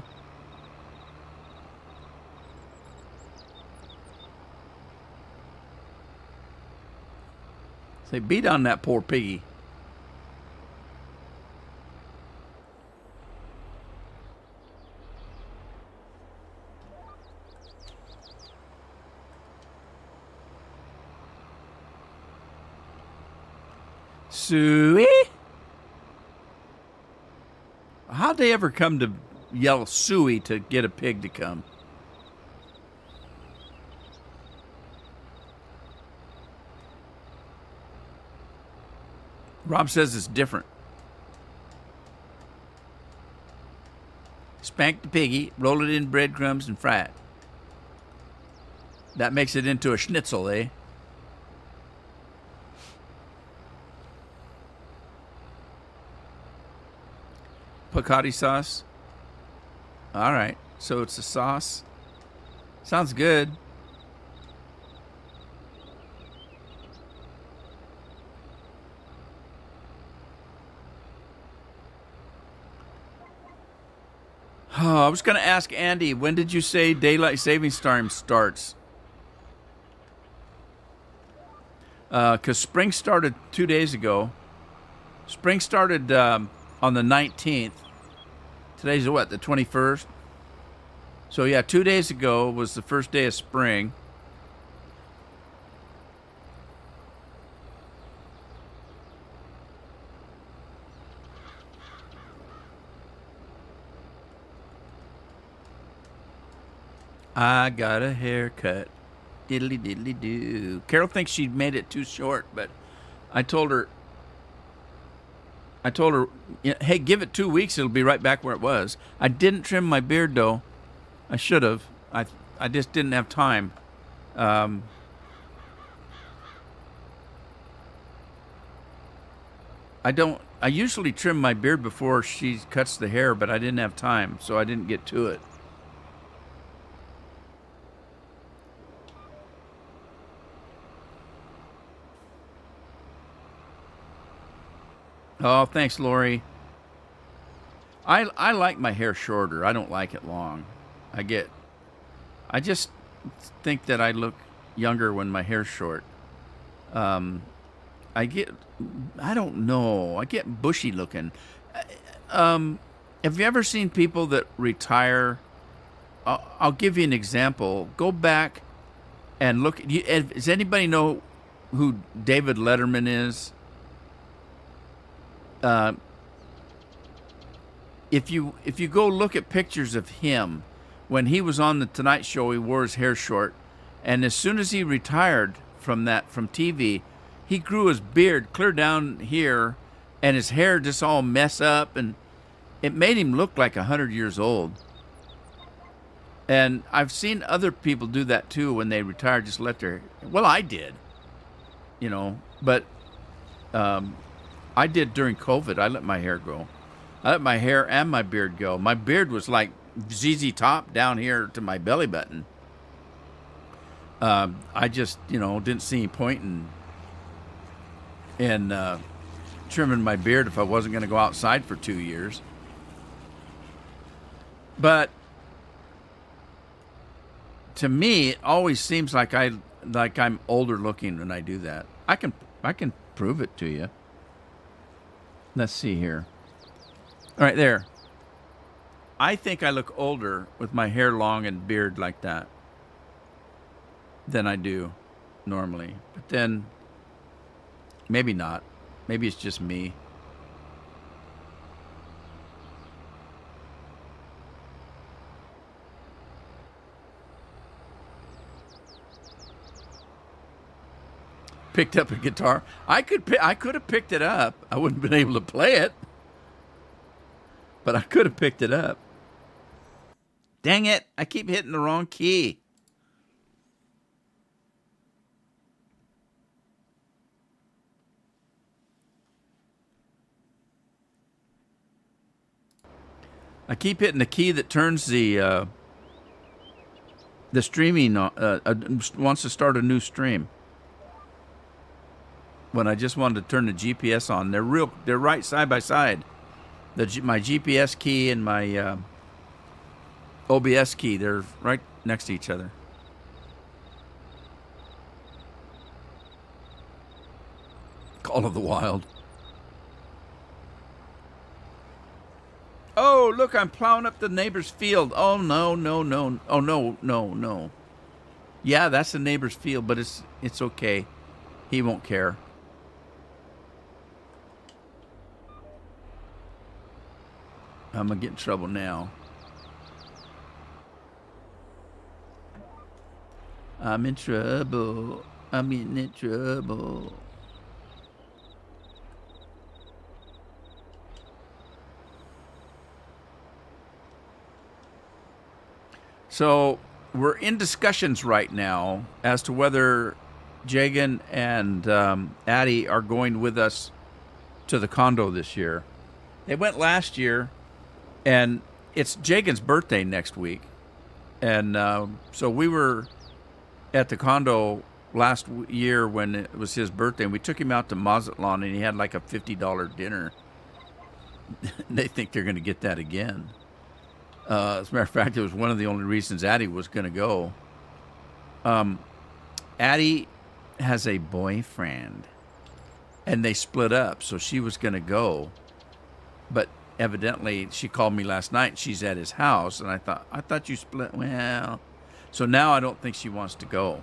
Say, beat on that poor piggy. Suey? How'd they ever come to yell suey to get a pig to come? Rob says it's different. Spank the piggy, roll it in breadcrumbs, and fry it. That makes it into a schnitzel, eh? Picotti sauce. All right, so it's a sauce. Sounds good. Oh, I was going to ask Andy, when did you say daylight savings time starts? Because spring started 2 days ago. Spring started on the 19th. Today's what, the 21st? So yeah, 2 days ago was the first day of spring. I got a haircut. Diddly diddly do. Carol thinks she made it too short, but I told her, hey, give it 2 weeks, it'll be right back where it was. I didn't trim my beard though. I should have. I just didn't have time. I usually trim my beard before she cuts the hair, but I didn't have time, so I didn't get to it. Oh, thanks, Lori. I like my hair shorter. I don't like it long. I just think that I look younger when my hair's short. Um, I don't know. I get bushy looking. Have you ever seen people that retire? I'll give you an example. Go back and look. Does anybody know who David Letterman is? If you go look at pictures of him when he was on the Tonight Show, he wore his hair short, and as soon as he retired from TV, he grew his beard clear down here, and his hair just all mess up, and it made him look like 100 years old. And I've seen other people do that too when they retire. Just let their I did, but I did during COVID. I let my hair grow. I let my hair and my beard go. My beard was like ZZ Top down here to my belly button. I just, didn't see any point in trimming my beard if I wasn't going to go outside for 2 years. But to me, it always seems like I'm older looking when I do that. I can prove it to you. Let's see here. All right, there. I think I look older with my hair long and beard like that than I do normally. But then, maybe not. Maybe it's just me. Picked up a guitar. I could have picked it up. I wouldn't have been able to play it, but I could have picked it up. Dang it! I keep hitting the wrong key. I keep hitting the key that turns the The streaming wants to start a new stream. When I just wanted to turn the GPS on, they're right side by side. My GPS key and my OBS key, they're right next to each other. Call of the Wild. Oh, look, I'm plowing up the neighbor's field. Oh, no, no, no. Oh, no, no, no. Yeah, that's the neighbor's field, but it's okay. He won't care. I'm going to get in trouble now. I'm in trouble. I'm getting in trouble. So we're in discussions right now as to whether Jagan and Addie are going with us to the condo this year. They went last year, and it's Jagan's birthday next week. And so we were at the condo last year when it was his birthday, and we took him out to Mazatlan, and he had like a $50 dinner. They think they're going to get that again. As a matter of fact, it was one of the only reasons Addie was going to go. Addie has a boyfriend, and they split up, so she was going to go. But evidently, she called me last night, and she's at his house, and I thought you split. Well, so now I don't think she wants to go.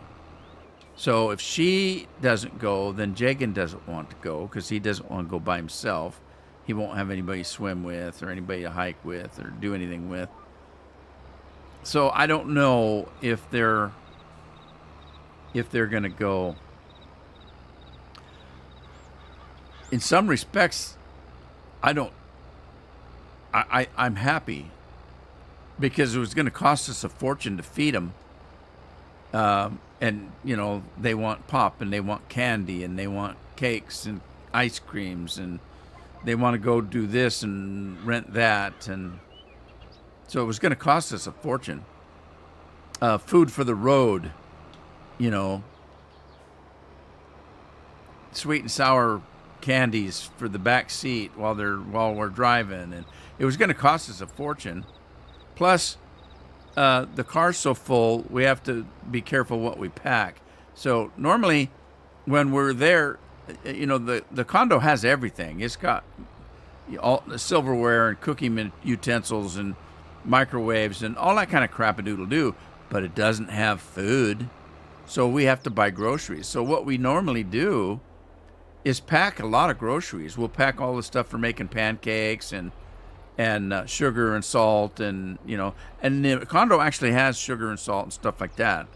So if she doesn't go, then Jagan doesn't want to go because he doesn't want to go by himself. He won't have anybody to swim with or anybody to hike with or do anything with. So I don't know if they're going to go. In some respects, I'm happy because it was going to cost us a fortune to feed them. And, you know, they want pop and they want candy and they want cakes and ice creams and they want to go do this and rent that. And so it was going to cost us a fortune. Food for the road, you know, sweet and sour candies for the back seat while we're driving. And it was going to cost us a fortune. Plus, the car's so full, we have to be careful what we pack. So normally when we're there, you know, the condo has everything. It's got all the silverware and cooking utensils and microwaves and all that kind of crap-a-doodle-doo, but it doesn't have food. So we have to buy groceries. So what we normally do is pack a lot of groceries. We'll pack all the stuff for making pancakes and sugar and salt and, you know, and the condo actually has sugar and salt and stuff like that,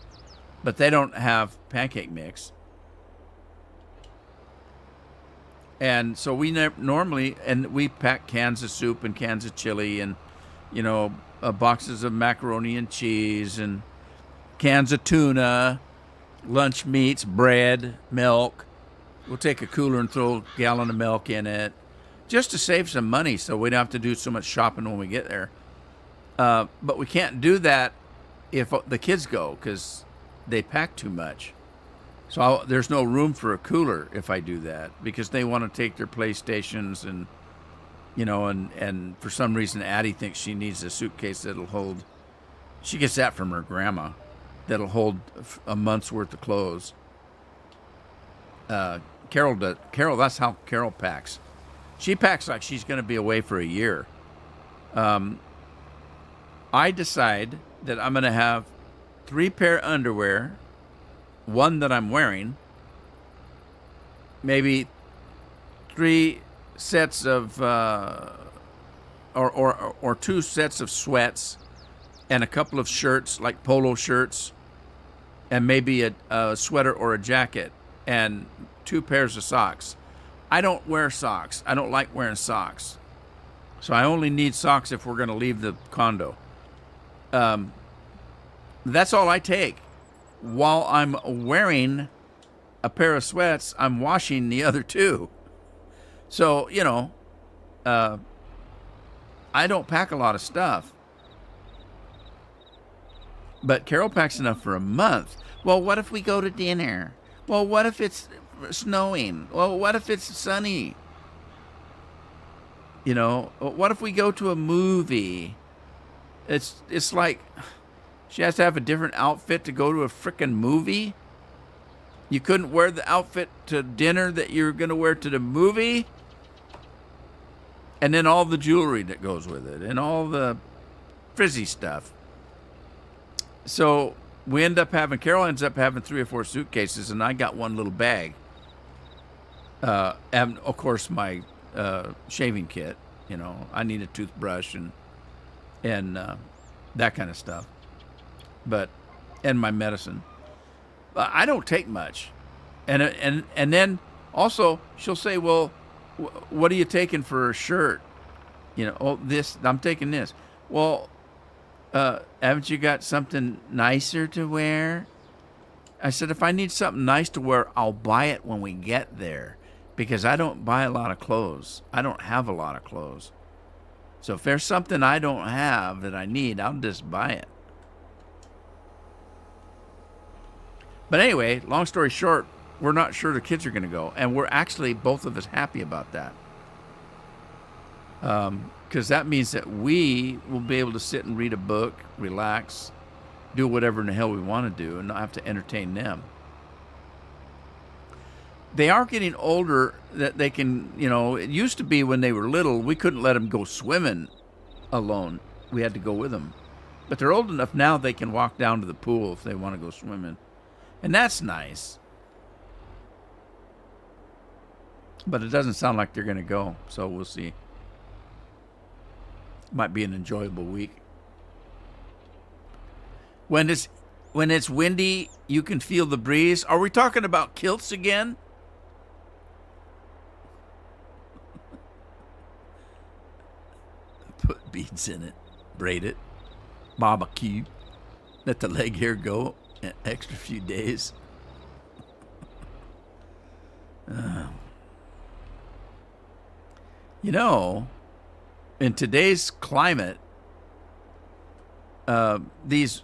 but they don't have pancake mix. And so we normally, and we pack cans of soup and cans of chili and, you know, boxes of macaroni and cheese and cans of tuna, lunch meats, bread, milk. We'll take a cooler and throw a gallon of milk in it just to save some money so we don't have to do so much shopping when we get there. But we can't do that if the kids go because they pack too much. So there's no room for a cooler if I do that because they want to take their PlayStations and, you know, and for some reason Addie thinks she needs a suitcase that'll hold. She gets that from her grandma. That'll hold a month's worth of clothes. Carol, that's how Carol packs. She packs like she's going to be away for a year. I decide that I'm going to have 3 pair of underwear, one that I'm wearing, maybe 3 sets of, or 2 sets of sweats, and a couple of shirts, like polo shirts, and maybe a sweater or a jacket, and 2 pairs of socks. I don't wear socks. I don't like wearing socks. So I only need socks if we're going to leave the condo. That's all I take. While I'm wearing a pair of sweats, I'm washing the other 2. So, you know, I don't pack a lot of stuff. But Carol packs enough for a month. Well, what if we go to dinner? Well, what if it's snowing? Well, what if it's sunny? You know, what if we go to a movie? It's like she has to have a different outfit to go to a frickin' movie. You couldn't wear the outfit to dinner that you're going to wear to the movie. And then all the jewelry that goes with it and all the frizzy stuff. So Carol ends up having 3 or 4 suitcases, and I got one little bag. And of course my shaving kit, you know, I need a toothbrush and that kind of stuff. And my medicine. But I don't take much. And then also she'll say, well, what are you taking for a shirt? You know, oh, I'm taking this. Well, haven't you got something nicer to wear? I said, if I need something nice to wear, I'll buy it when we get there, because I don't buy a lot of clothes. I don't have a lot of clothes. So if there's something I don't have that I need, I'll just buy it. But anyway, long story short, we're not sure the kids are going to go. And we're actually, both of us, happy about that. Because that means that we will be able to sit and read a book, relax, do whatever in the hell we want to do, and not have to entertain them. They are getting older that they can, you know, it used to be when they were little, we couldn't let them go swimming alone. We had to go with them. But they're old enough now they can walk down to the pool if they want to go swimming. And that's nice. But it doesn't sound like they're going to go, so we'll see. Might be an enjoyable week. When it's windy, you can feel the breeze. Are we talking about kilts again? Put beads in it, braid it, barbecue, let the leg hair go an extra few days. You know, in today's climate, these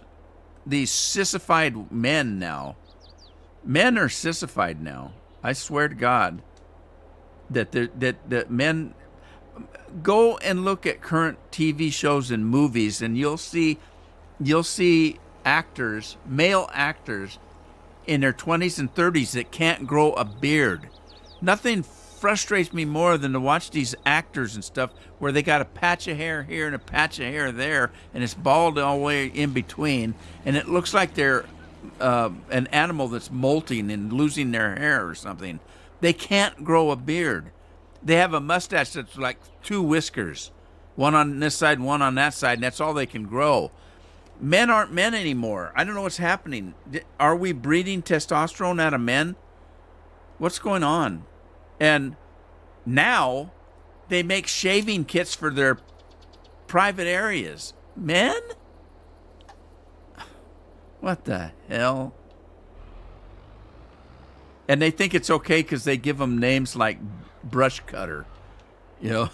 sissified men are sissified now. I swear to God that men, go and look at current TV shows and movies, and you'll see actors, male actors in their 20s and 30s that can't grow a beard. Nothing frustrates me more than to watch these actors and stuff where they got a patch of hair here and a patch of hair there, and it's bald all the way in between, and it looks like they're an animal that's molting and losing their hair or something. They can't grow a beard. They have a mustache that's like 2 whiskers, one on this side, one on that side, and that's all they can grow. Men aren't men anymore. I don't know what's happening. Are we breeding testosterone out of men? What's going on? And now they make shaving kits for their private areas. Men? What the hell? And they think it's okay because they give them names like brush cutter. You know,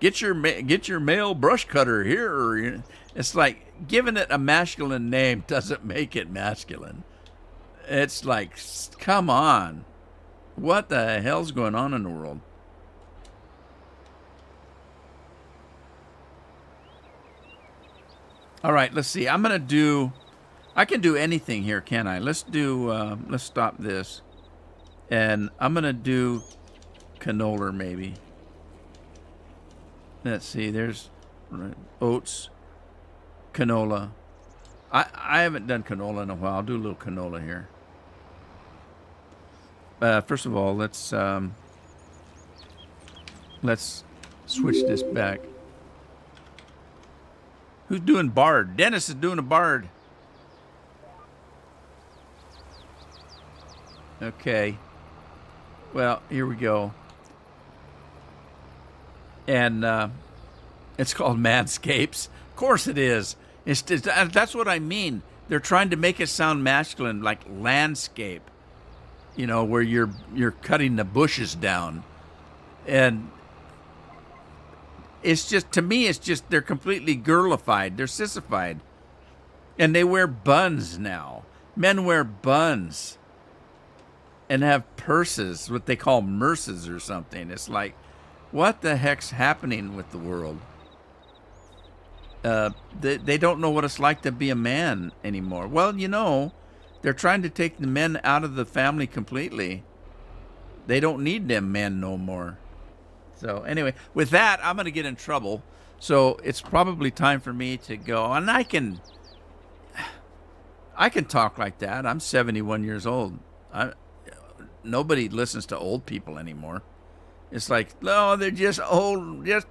get your male brush cutter here. It's like giving it a masculine name doesn't make it masculine. It's like, come on. What the hell's going on in the world? All right, let's see. I can do anything here, can I? Let's stop this. And I'm going to do canola maybe. Let's see, there's oats, canola. I haven't done canola in a while. I'll do a little canola here. First of all, let's switch this back. Who's doing Bard? Dennis is doing a Bard. Okay. Well, here we go. And it's called Manscapes. Of course it is. That's what I mean. They're trying to make it sound masculine, like landscape. You know, where you're cutting the bushes down. And it's just, to me, it's just, they're completely girlified. They're sissified. And they wear buns now. Men wear buns and have purses, what they call merces or something. It's like, what the heck's happening with the world? They don't know what it's like to be a man anymore. Well, you know, they're trying to take the men out of the family completely. They don't need them men no more. So anyway, with that, I'm going to get in trouble. So it's probably time for me to go. And I can talk like that. I'm 71 years old. Nobody listens to old people anymore. It's like, no, they're just old, just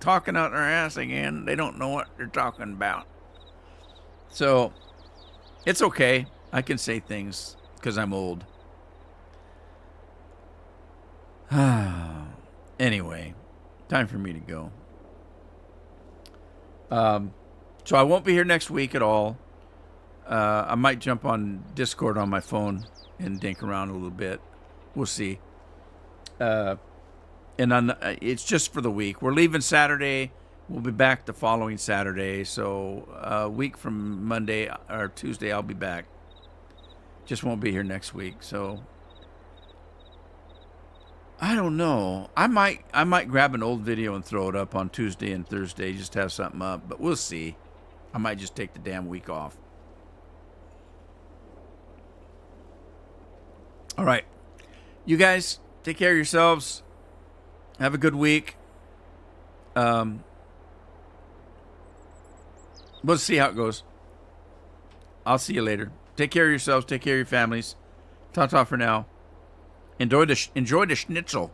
talking out their ass again. They don't know what they're talking about. So it's okay. I can say things because I'm old. Anyway, time for me to go. So I won't be here next week at all. I might jump on Discord on my phone and dink around a little bit. We'll see. It's just for the week. We're leaving Saturday. We'll be back the following Saturday. So a week from Monday or Tuesday, I'll be back. Just won't be here next week. So I don't know. I might grab an old video and throw it up on Tuesday and Thursday. Just have something up. But we'll see. I might just take the damn week off. All right. You guys, take care of yourselves. Have a good week. We'll see how it goes. I'll see you later. Take care of yourselves. Take care of your families. Ta-ta for now. Enjoy the schnitzel.